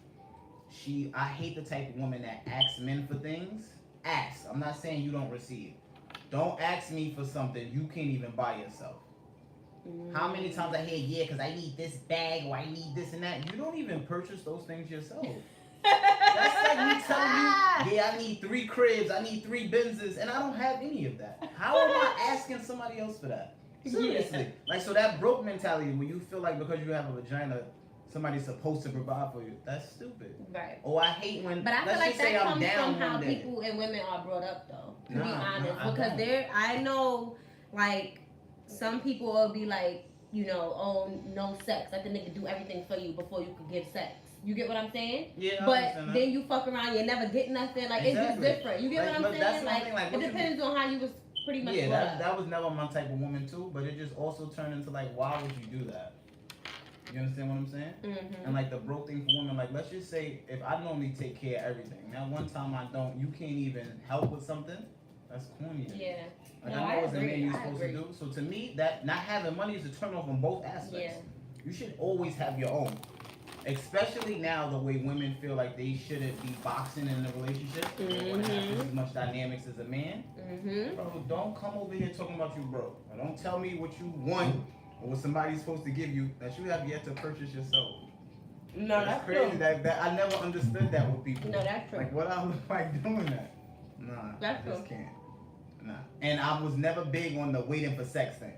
I hate the type of woman that asks men for things. Ask. I'm not saying you don't receive. Don't ask me for something you can't even buy yourself. How many times I hear, because I need this bag or I need this and that. You don't even purchase those things yourself. That's like me telling you, I need 3 cribs, I need 3 Benzes, and I don't have any of that. How am I asking somebody else for that? Seriously. Yeah. Like, so that broke mentality where you feel like because you have a vagina, somebody's supposed to provide for you, that's stupid. Right. Oh, I hate when, but I feel like that comes from how day. people and women are brought up, though, to be honest. Because I know, like, some people will be like, you know, oh, no sex. Let the nigga do everything for you before you could give sex. You get what I'm saying? Yeah, I but understand that. then you fuck around, you never get nothing. Like it's just different. You get Like, what I'm that's saying? what I'm saying, like, It depends on how you was pretty much yeah, brought up. that was never my type of woman too. But it just also turned into like, why would you do that? You understand what I'm saying? Mm-hmm. And like the broke thing for women, like let's just say if I normally take care of everything, now one time I don't, you can't even help with something. That's corny. Yeah. Like No, I know I it's a man agree. you're I supposed agree. to do. So to me, that not having money is a turn off on both aspects. Yeah. You should always have your own. Especially now, the way women feel like they shouldn't be boxing in a relationship. They don't want to have as much dynamics as a man. Mm-hmm. Bro, don't come over here talking about you broke. Or don't tell me what you want or what somebody's supposed to give you that you have yet to purchase yourself. No, that's crazy. true. That I never understood that with people. No, that's true. Like, what I look like doing that? Nah, That's I just true. can't. Nah. And I was never big on the waiting for sex thing.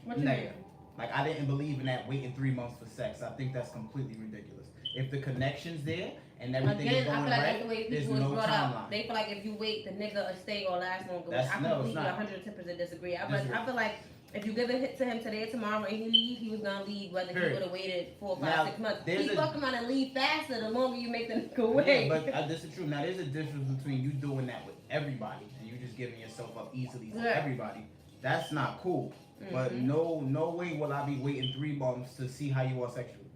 What you Never. mean? Like, I didn't believe in that waiting 3 months for sex. I think that's completely ridiculous. If the connection's there and everything is Again, going I feel like that's right, the way there's people was no brought timeline. up. They feel like if you wait, the nigga will stay or last longer. That's- I no, it's completely not. 110% disagree. I feel like if you give it to him today or tomorrow and he leave, he was gonna leave whether he Period. would have waited 4, 5, Now, 6 months. there's He a- fuck around and leave faster the longer you make the nigga wait. Yeah, but this is true. Now, there's a difference between you doing that with everybody and you just giving yourself up easily to everybody. That's not cool. But no way will I be waiting 3 months to see how you are sexually.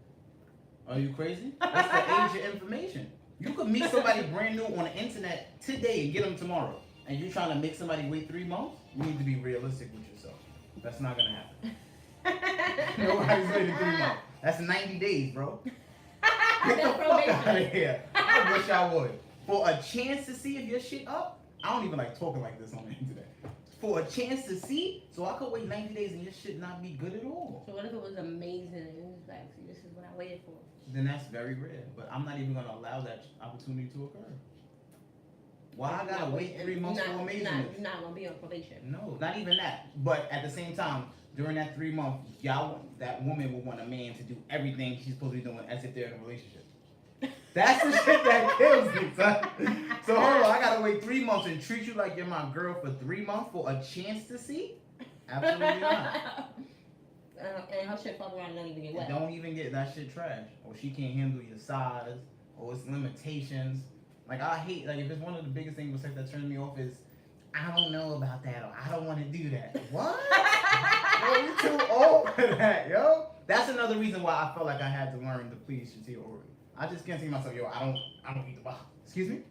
Are you crazy? That's the age of information. You could meet somebody brand new on the internet today and get them tomorrow. And you trying to make somebody wait 3 months? You need to be realistic with yourself. That's not gonna happen. Nobody's waiting 3 months. That's 90 days, bro. Get the That's fuck out probation. of here. I wish I would. For a chance to see if your shit up, I don't even like talking like this on the internet. For a chance to see, so I could wait 90 days and your shit not be good at all. So what if it was amazing and it was like, see, this is what I waited for? Then that's very rare. But I'm not even gonna allow that opportunity to occur. Why I gotta wait 3 months for amazingness? You're not gonna be on probation. No, not even that. But at the same time, during that 3 months, that woman will want a man to do everything she's supposed to be doing as if they're in a relationship. That's the shit that kills me, son. So hold on, I gotta wait 3 months and treat you like you're my girl for 3 months for a chance to see? Absolutely not. And her shit fuck around and don't even get wet. Don't even get that shit trash. Or she can't handle your size, or its limitations. Like I hate, like if it's one of the biggest things with sex that turns me off is, I don't know about that, or I don't want to do that. What? Yo, you too old for that, yo. That's another reason why I felt like I had to learn to please Shatia orally. I just can't see myself, yo, I don't eat the box. Excuse me?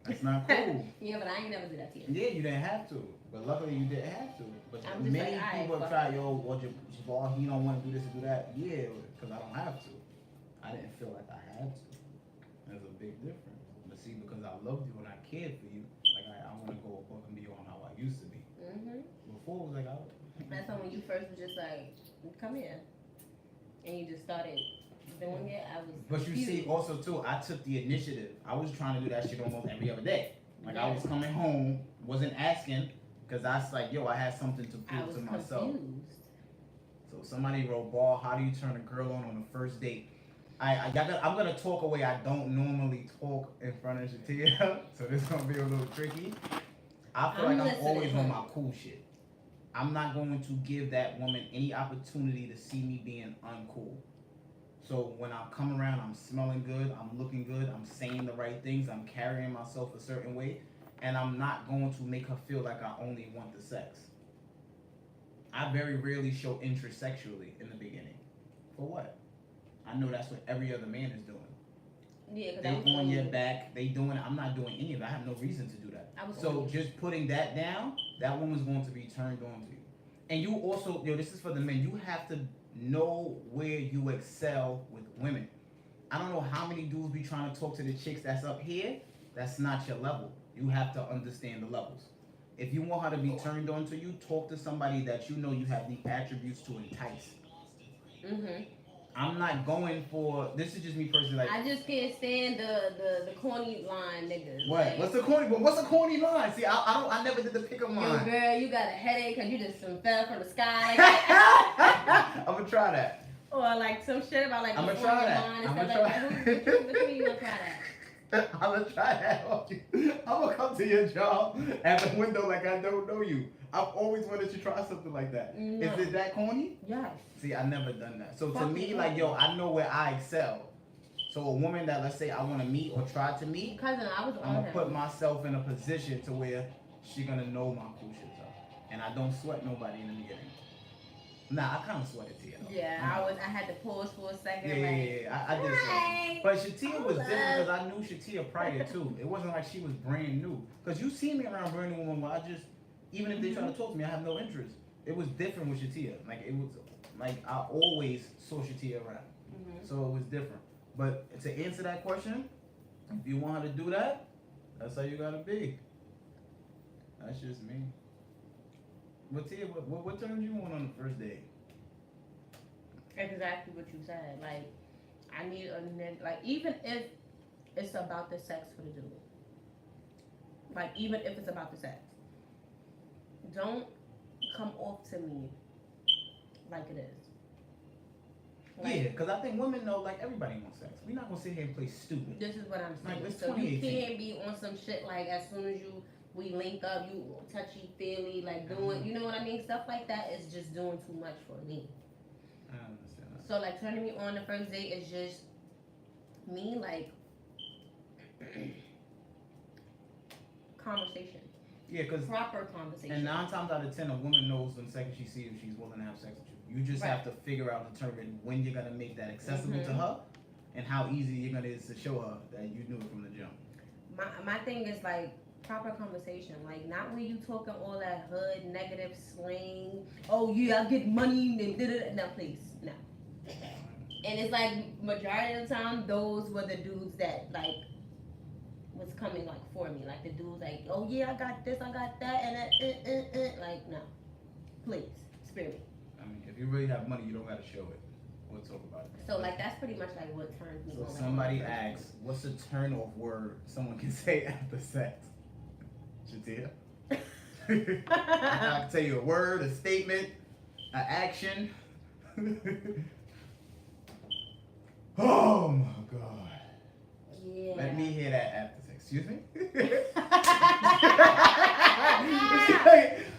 That's not cool. Yeah, but I ain't never do that to you. Yeah, you didn't have to. But luckily you didn't have to. But I'm just many like, people have tried, yo, well, Jabal, he don't want to do this or do that. Yeah, because I don't have to. I didn't feel like I had to. There's a big difference. But see, because I loved you and I cared for you, like I want to go above and beyond how I used to be. Before it was like, That's when you first was just like, come here. And you just started doing it. I was But you see, also too, I took the initiative. I was trying to do that shit almost every other day. Like I was coming home, wasn't asking, because I was like, yo, I had something to prove to myself. Confused. So somebody wrote, Ball, how do you turn a girl on the first date? I'm gonna talk away. I don't normally talk in front of Shatia, so this is gonna be a little tricky. I feel like I'm always on my cool shit. I'm not going to give that woman any opportunity to see me being uncool. So when I come around, I'm smelling good, I'm looking good, I'm saying the right things, I'm carrying myself a certain way, and I'm not going to make her feel like I only want the sex. I very rarely show interest sexually in the beginning. For what? I know that's what every other man is doing. Yeah, They on your back, they doing it. I'm not doing any of it. I have no reason to do that. So just putting that down, that woman's going to be turned on to you. And you also, this is for the men, you have to know where you excel with women. I don't know how many dudes be trying to talk to the chicks that's up here. That's not your level. You have to understand the levels. If you want her to be turned on to you, talk to somebody that you know you have the attributes to entice. I'm not going for, this is just me personally, like, I just can't stand the corny line niggas. what? Like, What's a corny line? See, I never did the pickup yo, line. girl, you got a headache because you just fell from the sky. I'm gonna try that. Or like some shit about like I'm the gonna try that. line and I'm stuff gonna like try that. Which one you gonna try that? I'm gonna try that on you. I'm gonna come to your job at the window like I don't know you. I've always wanted to try something like that. No. Is it that corny? Yes. See, I never done that. So to Fuck me, you. like, yo, I know where I excel. So a woman that, let's say, I want to meet or try to meet, Cousin, I was I'm on gonna him. put myself in a position to where she gonna know my cool shit up, and I don't sweat nobody in the beginning. Nah, I kind of sweated Tia. Yeah, I had to pause for a second. Yeah, I did sweat. Hi. But Shatia was Hold different up. because I knew Shatia prior too. It wasn't like she was brand new. Because you see me around brand new women where I just, even if they try to talk to me, I have no interest. It was different with Shatia. Like it was, like I always saw Shatia around, so it was different. But to answer that question, if you want her to do that, that's how you gotta be. That's just me. But Tia, what turned you on the first date? Exactly what you said. Like, I need a nigga. Like, even if it's about the sex for the dude. Like, even if it's about the sex, don't come off to me like it is. Like, Yeah, because I think women know, like, everybody wants sex. We're not gonna sit here and play stupid. this is what I'm saying. Like, it's So you 2018. can't be on some shit like as soon as we link up, you touchy feely, like doing, you know what I mean? Stuff like that is just doing too much for me. I understand that. So like turning me on the first date is just me like conversation. Yeah, because Proper conversation. and 9 times out of 10, a woman knows the second she sees you, she's willing to have sex with you. You just have to figure out, determine when you're gonna make that accessible to her, and how easy you're gonna is to show her that you knew it from the jump. My thing is like proper conversation, like not when you talking all that hood negative slang. Oh yeah, I get money and da-da-da. No, please, no. And it's like majority of the time, those were the dudes that like was coming like for me, like the dudes like, oh yeah, I got this, I got that, and that, like no, please, spare me. I mean, if you really have money, you don't gotta show it. We'll talk about it. So like that's pretty much like what turns me So on. somebody asks, what's a turn off word someone can say after sex? Shatia? I can tell you a word, a statement, an action. Oh my God. Yeah. Let me hear that after sex. Excuse me?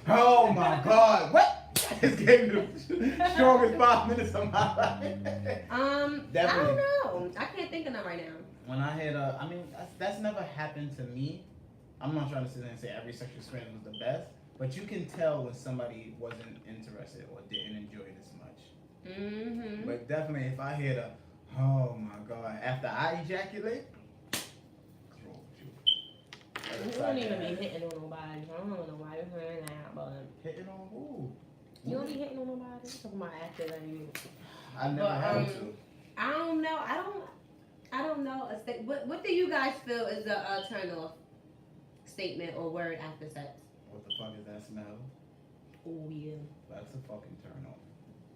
Oh my God. What? This gave me the strongest 5 minutes of my life. I Definitely. don't know. I can't think of that right now. When I had I mean, that's never happened to me. I'm not trying to sit there and say every sexual experience was the best, but you can tell when somebody wasn't interested or didn't enjoy it as much. Mm-hmm. But definitely, if I hear the, oh my God, after I ejaculate, what's wrong with you? You don't even be hitting on nobody. I don't know why you're saying that, but Hitting on who? you don't be hitting on nobody. I'm talking about after that you. I never But, had to. I don't know. I don't know. What do you guys feel is a turn off statement or word after sex? What the fuck is that smell? Oh yeah. That's a fucking turn off.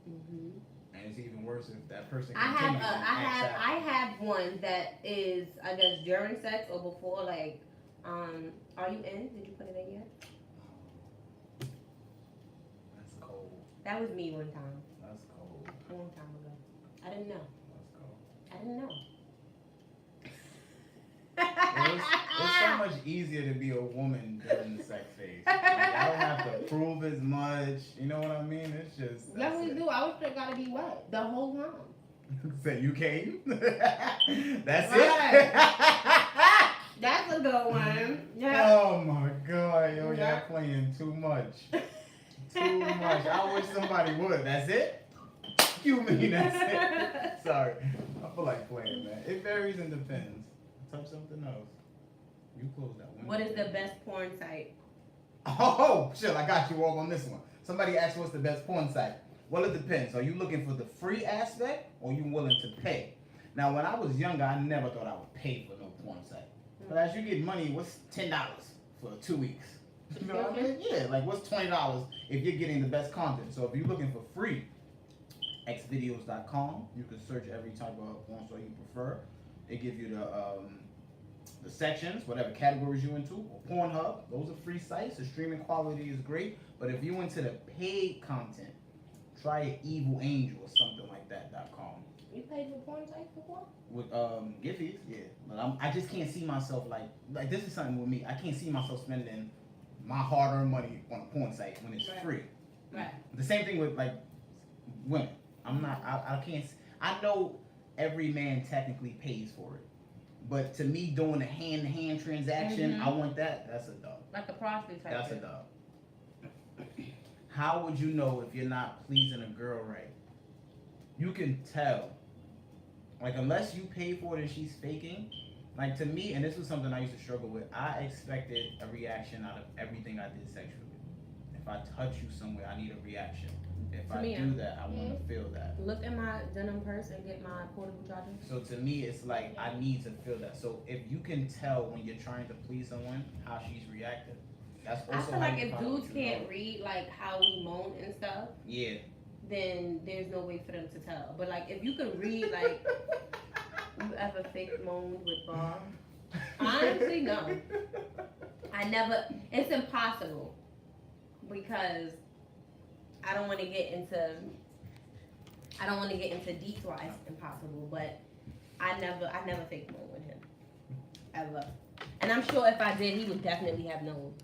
Mhm. And it's even worse if that person I continues and acts out. have one that is I guess during sex or before. Like, are you in? Did you put it in yet? That's cold. That was me one time. That's cold. A long time ago. I didn't know. That's cold. I didn't know. It's so much easier to be a woman during the sex phase. Like, I don't have to prove as much. You know what I mean? It's just. Yeah, we do. I was still gotta be wet the whole time. Say you came. That's Right. it. That's a good one. Yeah. Oh my God, yo, Yeah. y'all playing too much. Too much. I wish somebody would. That's it. You mean that's it? Sorry, I feel like playing, man. It varies and depends. Touch something else. You close that window. What is the best porn site? Oh, shit, I got you all on this one. Somebody asked what's the best porn site. Well, it depends. Are you looking for the free aspect or you willing to pay? Now, when I was younger, I never thought I would pay for no porn site. But as you get money, what's $10 for 2 weeks? You know what I mean? Yeah, like what's $20 if you're getting the best content? So if you're looking for free, xvideos.com, you can search every type of porn site you prefer. They give you the sections, whatever categories you're into, or Pornhub. Those are free sites. The streaming quality is great. But if you're into the paid content, try Evil Angel or something like that.com. You paid for porn sites before? With Giphies, yeah. But I just can't see myself like this is something with me. I can't see myself spending my hard-earned money on a porn site when it's free. Right. The same thing with like women. I'm not. I can't. I know every man technically pays for it, but to me, doing a hand-to-hand transaction, I want that. That's a dub. Like a prostitute type. That's a dub. How would you know if you're not pleasing a girl right? You can tell. Like, unless you pay for it and she's faking, like, to me, and this was something I used to struggle with, I expected a reaction out of everything I did sexually. If I touch you somewhere, I need a reaction. If I do that, I want to feel that. Look at my denim purse and get my portable charger. So to me, it's like, I need to feel that. So if you can tell when you're trying to please someone, how she's reacting. That's also I feel like if dudes can't read, like, how we moan and stuff. Yeah. Then there's no way for them to tell. But like if you could read like you ever fake moaned with Bar? Honestly, no. I never. It's impossible because I don't want to get into deep why it's impossible. But I never fake moaned with him ever. And I'm sure if I did, he would definitely have known.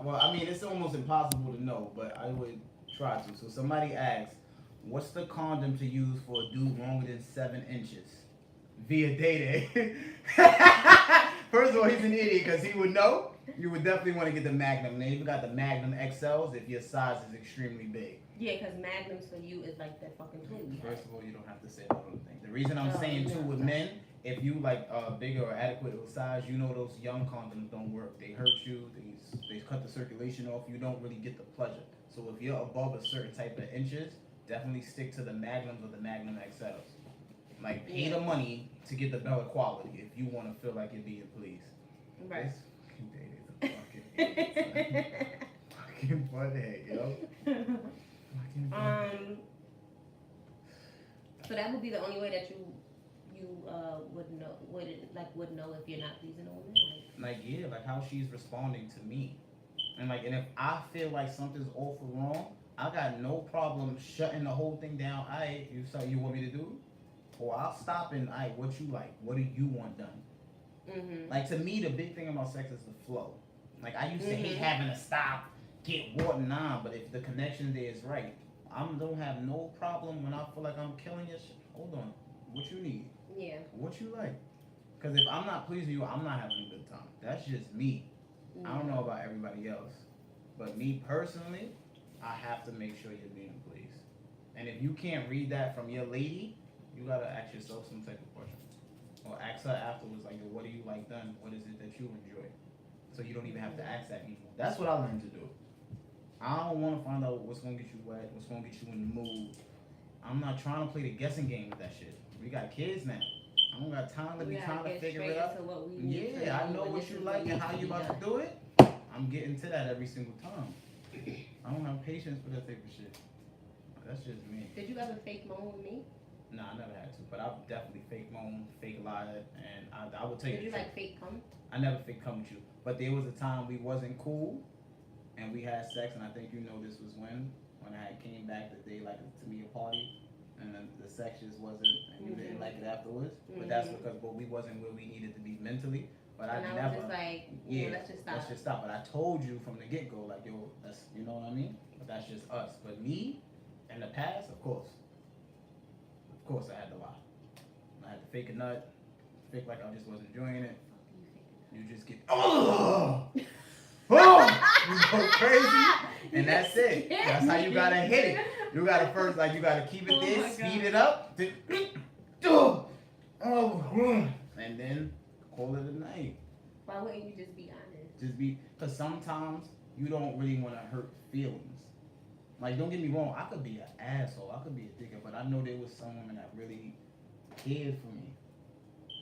Well, I mean, it's almost impossible to know, but I would try to. So somebody asks, what's the condom to use for a dude longer than 7 inches? Via dating. First of all, he's an idiot because he would know. You would definitely want to get the Magnum. They even got the Magnum XLs if your size is extremely big. Yeah, because Magnums for you is like that fucking tool. First of all, you don't have to say that on the thing. The reason I'm saying too with men, if you like bigger or adequate size, you know those young condoms don't work. They hurt you. They cut the circulation off. You don't really get the pleasure. So if you're above a certain type of inches, definitely stick to the Magnums or the Magnum XLs. Like, pay the money to get the better quality if you want to feel like you're being pleased. Right. This fucking day is a fucking funny, yo. So that would be the only way that you would know if you're not pleasing a woman. Like yeah, like how she's responding to me. And if I feel like something's awful wrong, I got no problem shutting the whole thing down. Alright, you want me to do? Or I'll stop and alright, what you like? What do you want done? Mm-hmm. Like to me, the big thing about sex is the flow. Like I used to hate having to stop, get water, but if the connection there is right, I don't have no problem when I feel like I'm killing your shit. Hold on, what you need? Yeah. What you like? Because if I'm not pleasing you, I'm not having a good time. That's just me. I don't know about everybody else, but me personally, I have to make sure you're being pleased. And if you can't read that from your lady, you gotta ask yourself some type of question, or ask her afterwards, like, what do you like done? What is it that you enjoy? So you don't even have to ask that anymore. That's what I learned to do. I don't want to find out what's gonna get you wet, what's gonna get you in the mood. I'm not trying to play the guessing game with that shit. We got kids now. I don't got time to be trying to figure it out. Yeah, I know what you like and how you about to do it. I'm getting to that every single time. I don't have patience for that type of shit. That's just me. Did you ever fake moan with me? Nah, I never had to, but I've definitely fake moaned, fake lied, and I will tell you. Did you like fake cum? I never fake cum with you, but there was a time we wasn't cool, and we had sex, and I think you know this was when I came back the day like to me a party. And then the sex just wasn't, and you didn't like it afterwards. But that's because we wasn't where we needed to be mentally. But I never. Was just like, let's just stop. Let's just stop. But I told you from the get go, like, yo, that's, you know what I mean. But that's just us. But me, in the past, of course, I had to lie. I had to fake a nut, fake like I just wasn't enjoying it. You just get you go crazy, and that's it. That's how you gotta hit it. You gotta first, you gotta keep it there, speed it up, and then call it a night. Why wouldn't you just be honest? Because sometimes you don't really want to hurt feelings. Like, don't get me wrong, I could be an asshole, I could be a dickhead, but I know there was some women that really cared for me,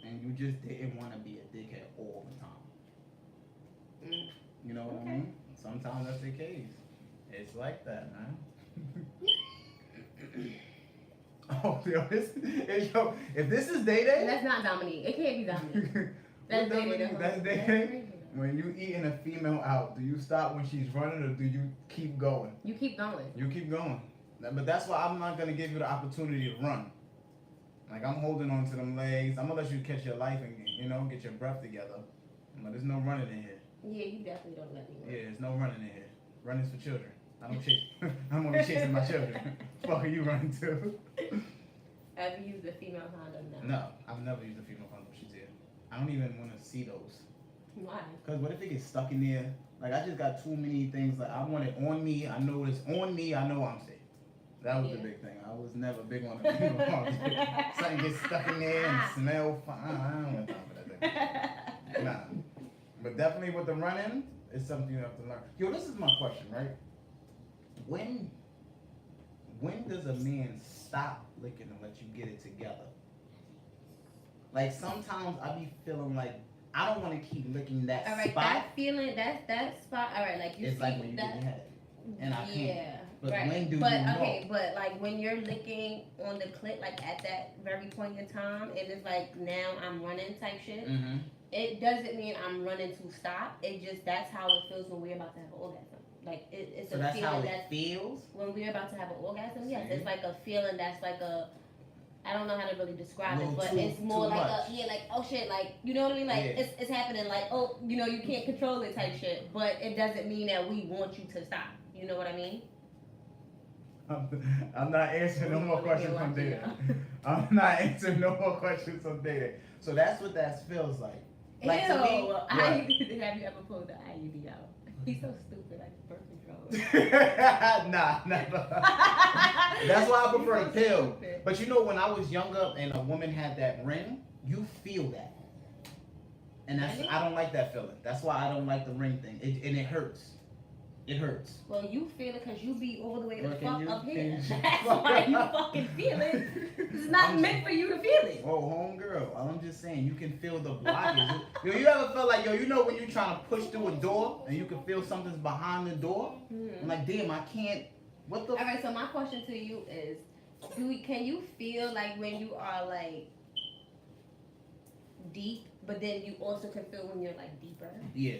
and you just didn't want to be a dickhead all the time. You know what I mean? Sometimes that's the case. It's like that, man. Oh, yo, if this is day-day... That's not Dominique. It can't be Dominique. That's day-day. That's day-day? When you eating a female out, do you stop when she's running or do you keep going? You keep going. You keep going. But that's why I'm not going to give you the opportunity to run. Like, I'm holding on to them legs. I'm going to let you catch your life and, get your breath together. But there's no running in here. Yeah, you definitely don't let me run. Yeah, there's no running in here. Running's for children. I don't chase. I'm only chasing my children. Fuck are you running to? Have you used a female condom? No, I've never used a female condom. She's here. I don't even want to see those. Why? Cause what if it gets stuck in there? Like I just got too many things. Like I want it on me. I know it's on me. I know I'm safe. That was the big thing. I was never big on the female condom. Something gets stuck in there and smell fine. I don't have time for that thing. Nah. But definitely with the running, it's something you have to learn. Yo, this is my question, right? When does a man stop licking and let you get it together? Like sometimes I be feeling like I don't want to keep licking that all right, spot. that feeling, that spot. All right, like you it's see like when you that. get your head, and I can't. Yeah. But right. when do but you know? okay, but like when you're licking on the clit, like at that very point in time, and it's like now I'm running type shit. Mm-hmm. It doesn't mean I'm running to stop. It just that's how it feels when we're about to have an orgasm. Like it's So a that's feeling how that it feels. when we're about to have an orgasm. Yes, See? it's like a feeling that's like a. I don't know how to really describe A it, little but too- it's more too like much. like oh shit, like you know what I mean, like Yeah. it's happening, like oh you can't control it type shit, but it doesn't mean that we want you to stop. You know what I mean? I'm not answering no more questions from Data. I'm not answering no more questions from Data. So that's what that feels like. Like Ew, to me, what? have you ever pulled the IUD out? He's so stupid, like birth control. Nah, never. That's why I prefer the He's so pill. stupid. But you know, when I was younger and a woman had that ring, you feel that. And that's Really? I don't like that feeling. That's why I don't like the ring thing. And it hurts. It hurts. Well, you feel it because you be all the way the Well, fuck can up you- here. can you- That's why you fucking feel it. It's not meant for you to feel it. Oh, homegirl, I'm just saying, you can feel the blockage. Yo, you ever felt like, you know when you're trying to push through a door and you can feel something's behind the door? I'm like, damn, I can't, what the? All right, so my question to you is, can you feel like when you are like deep, but then you also can feel when you're like deeper? Yeah.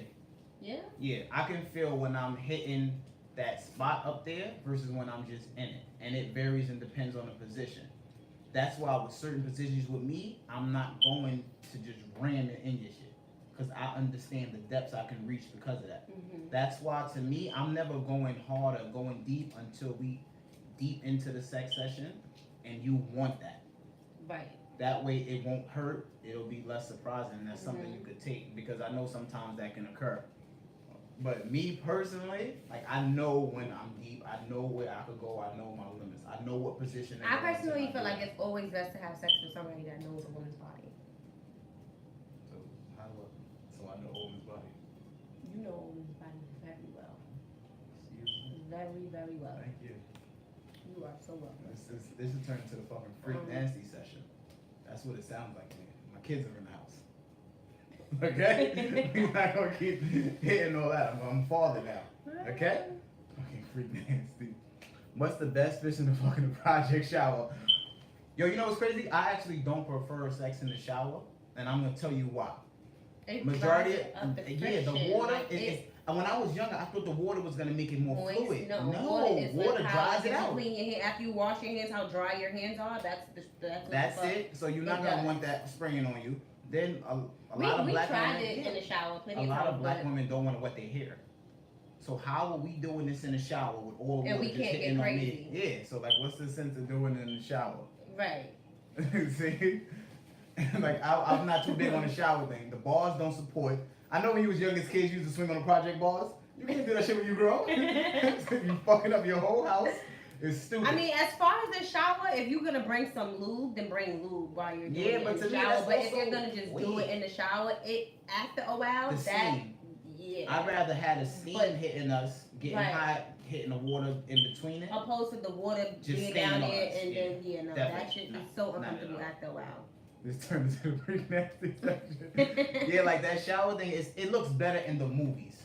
Yeah? Yeah, I can feel when I'm hitting that spot up there versus when I'm just in it. And it varies and depends on the position. That's why with certain positions with me, I'm not going to just ram it in your shit. Because I understand the depths I can reach because of that. Mm-hmm. That's why to me, I'm never going hard or going deep until we deep into the sex session and you want that. Right. That way it won't hurt, it'll be less surprising, and that's something you could take because I know sometimes that can occur. But me personally, like I know when I'm deep, I know where I could go, I know my limits, I know what position. I personally feel like it's always best to have sex with somebody that knows a woman's body. So how do so I know a woman's body. You know a woman's body very well. Excuse me. Very, very well. Thank you. You are so welcome. This is turning to the fucking freak nasty session. That's what it sounds like to me. My kids are in the house. Okay? We're not gonna keep hitting all that. I'm a father now. Okay? Fucking freak nasty. What's the best fish in the fucking project shower? Yo, you know what's crazy? I actually don't prefer sex in the shower, and I'm gonna tell you why. Majority of the water. When I was younger, I thought the water was gonna make it more moist. fluid. No, water dries it out. Clean your hand after you wash your hands. How dry your hands are. That's it. So you're not gonna want that spraying on you. Then a lot of we black tried women, it in the shower. a lot of black women don't want to wet their hair. So how are we doing this in the shower with all the And water we just can't hitting get on crazy. me? Yeah. So like, what's the sense of doing it in the shower? Right. See, like I'm not too big on the shower thing. The bars don't support. I know when you was young as kids, you used to swing on the project bars. You can't do that shit when you grow. You fucking up your whole house. It's stupid. I mean, as far as the shower, if you're gonna bring some lube, then bring lube while you're doing it but in to the me, shower. that's But if also you're gonna just do it in the shower, after a while, the steam. Yeah. I'd rather have the steam hitting us, getting hot, hitting the water in between it. Opposed to the water Just being staying down on there us. and Yeah. then that Definitely. shit No, is so not at uncomfortable all. after a while. This turned into a pretty nasty section. Yeah, like that shower thing it looks better in the movies.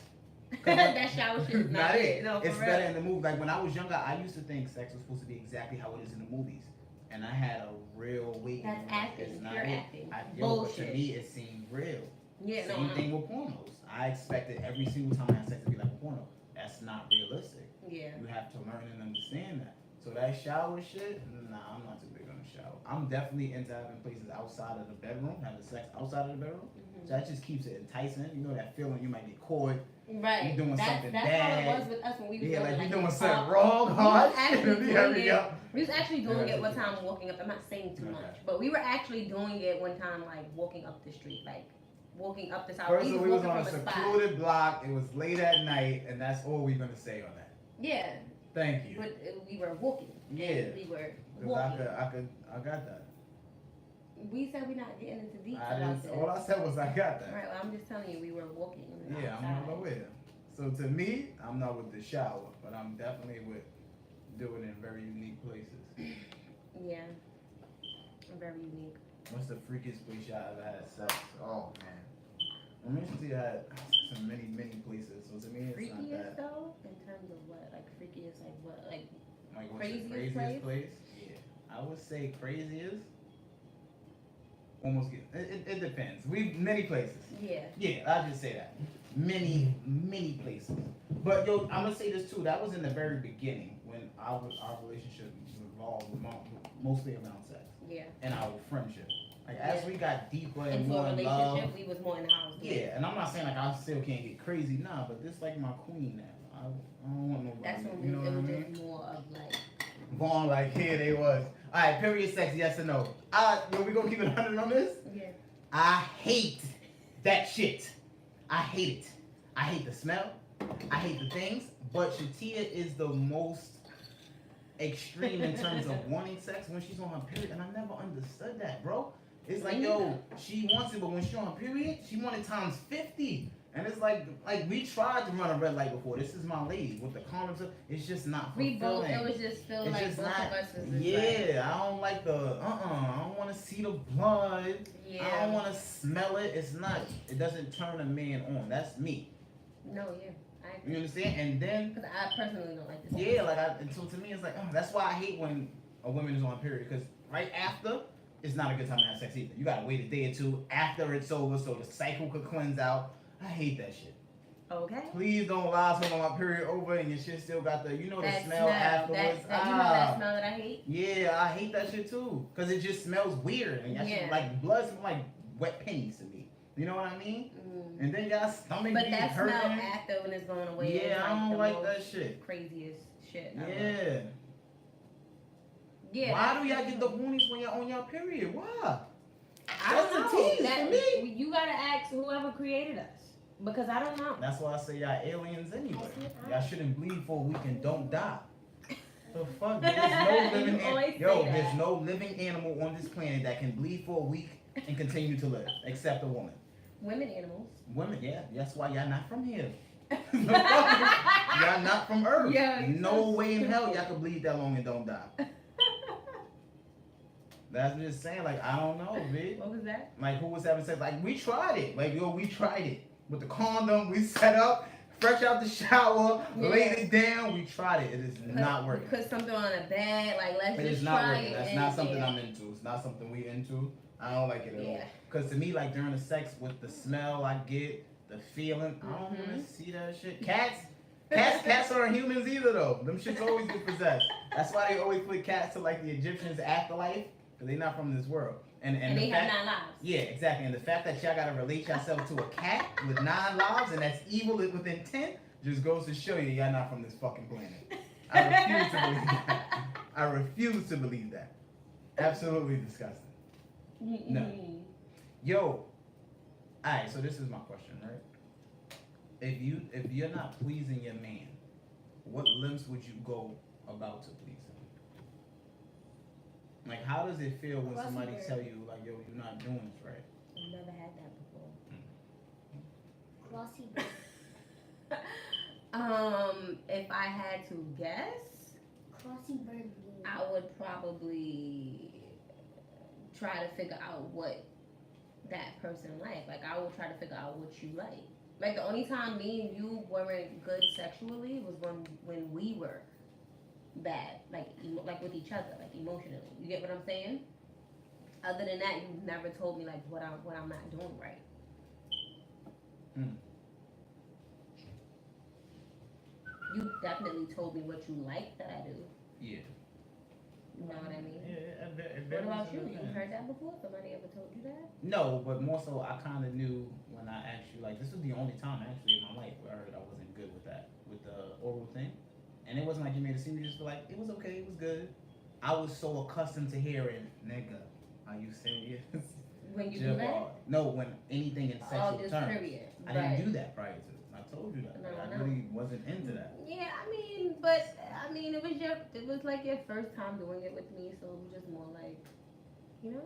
That shower shit is not it. No, for it's real. better in the movie. Like when I was younger, I used to think sex was supposed to be exactly how it is in the movies. And I had a real awakening. That's acting. It's not Pure it. acting. But Bullshit. to me, it seemed real. Yeah, Same thing with pornos. I expected every single time I had sex to be like a porno. That's not realistic. Yeah. You have to learn and understand that. So that shower shit, nah, I'm not too big on the shower. I'm definitely into having places outside of the bedroom, having sex outside of the bedroom. So that just keeps it enticing. You know that feeling you might get caught. Right. You doing something that's bad. how it was with us when we was Yeah, doing like it. you doing something We wrong. was actually doing Here it. We was actually doing it one time walking up. I'm not saying too much, but we were actually doing it one time, like walking up the street, like walking up the side. First of all, we was on a secluded block. It was late at night, and that's all we're gonna say on that. Yeah. Thank you. But we were walking. Yeah. We were walking. I got that. We said we're not getting into details. All I said was I got that. Right. Well, I'm just telling you, we were walking. Yeah, I'm not aware. So to me, I'm not with the shower, but I'm definitely with doing it in very unique places. Yeah. Very unique. What's the freakiest place y'all ever had sex? Oh man. I mean, she had some many places. So to me, it's freakiest not that. Though, in terms of what, like freakiest, like what, like what's the craziest place? Yeah, I would say craziest. Almost it depends. Many places. Yeah. Yeah, I'll just say that. Many places. But yo, I'm gonna say this too. That was in the very beginning when our relationship revolved mostly around sex. Yeah. And our friendship. Like as we got deeper and into more a in relationship, love, we was more in the house. Yeah, and I'm not saying like I still can't get crazy, nah, but this like my queen now. I don't want nobody. That's when you know it was what I mean? just more of like Going like here they was. All right, period sex, yes or no? We gonna keep it 100 on this? Yeah. I hate that shit. I hate it. I hate the smell. I hate the things. But Shatia is the most extreme in terms of wanting sex when she's on her period, and I never understood that, bro. It's like, yo, she wants it, but when she's on her period, she wants it times 50. And it's like we tried to run a red light before. This is my lady with the condoms. It's just not fulfilling. We both. It was just feeling like both of us was yeah, I don't like the I don't want to see the blood. Yeah. I don't want to smell it. It's not. It doesn't turn a man on. That's me. No, yeah. I agree. You understand? And then. Because I personally don't like this. Yeah, and so to me it's like that's why I hate when a woman is on a period, because right after it's not a good time to have sex either. You gotta wait a day or two after it's over so the cycle could cleanse out. I hate that shit. Okay. Please don't lie to me on my period over and your shit still got the, the smell afterwards. You know that smell that I hate? Yeah, I hate that shit too. Because it just smells weird. And that shit, like, blood smells like wet pennies to me. You know what I mean? Mm. And then y'all stomach but be that hurting. smell after when it's going away yeah, I don't like that shit. Craziest shit ever. Yeah. Why do y'all get the hornies when you're on your period? Why? I don't know. Me. You gotta ask whoever created us. Because I don't know. That's why I say y'all aliens anyway. Y'all shouldn't bleed for a week and don't die. The fuck? There's no living there's no living animal on this planet that can bleed for a week and continue to live, except a woman. Women animals. Women, yeah. That's why y'all not from here. Y'all not from Earth. Yeah, no way in hell y'all can bleed that long and don't die. That's just saying, like, I don't know, bitch. What was that? Like, who was having sex? Like, we tried it. Like, we tried it. With the condom, we set up, fresh out the shower, laid it down, we tried it. It is not working. Put something on a bed, like, let's just not try working. it. That's not something I'm into. It's not something we into. I don't like it at all. Because to me, like, during the sex, with the smell I get, the feeling, I don't want to see that shit. Cats aren't humans either, though. Them shits always get possessed. That's why they always put cats to, like, the Egyptians' afterlife. Because they're not from this world. And they have 9 lives. Yeah, exactly. And the fact that y'all gotta relate yourself to a cat with 9 lives and that's evil within 10 just goes to show you y'all not from this fucking planet. I refuse to believe that. I refuse to believe that. Absolutely disgusting. No. Yo. Alright, so this is my question, right? If you're not pleasing your man, what lengths would you go about to please him? Like, how does it feel when somebody tell you, like, yo, you're not doing this right? I've never had that before. Glossy if I had to guess, I would probably try to figure out what that person like. Like, I would try to figure out what you like. Like, the only time me and you weren't good sexually was when we were bad, like with each other, like emotionally. You get what I'm saying? Other than that, you've never told me like what I'm not doing right. You definitely told me what you like that I do. Yeah. You know what I mean? Yeah, What about you? You heard that before? Somebody ever told you that? No, but more so, I kind of knew when I asked you. Like, this was the only time actually in my life where I heard I wasn't good with that, with the oral thing. And it wasn't like you made it seem. You just feel like it was okay, it was good. I was so accustomed to hearing, "Nigga, are you serious?" When you do that? No, when anything in sexual just terms. period. I didn't do that prior to. I told you that. No, Like, I no. really wasn't into that. Yeah, it was like your first time doing it with me, so it was just more like, you know.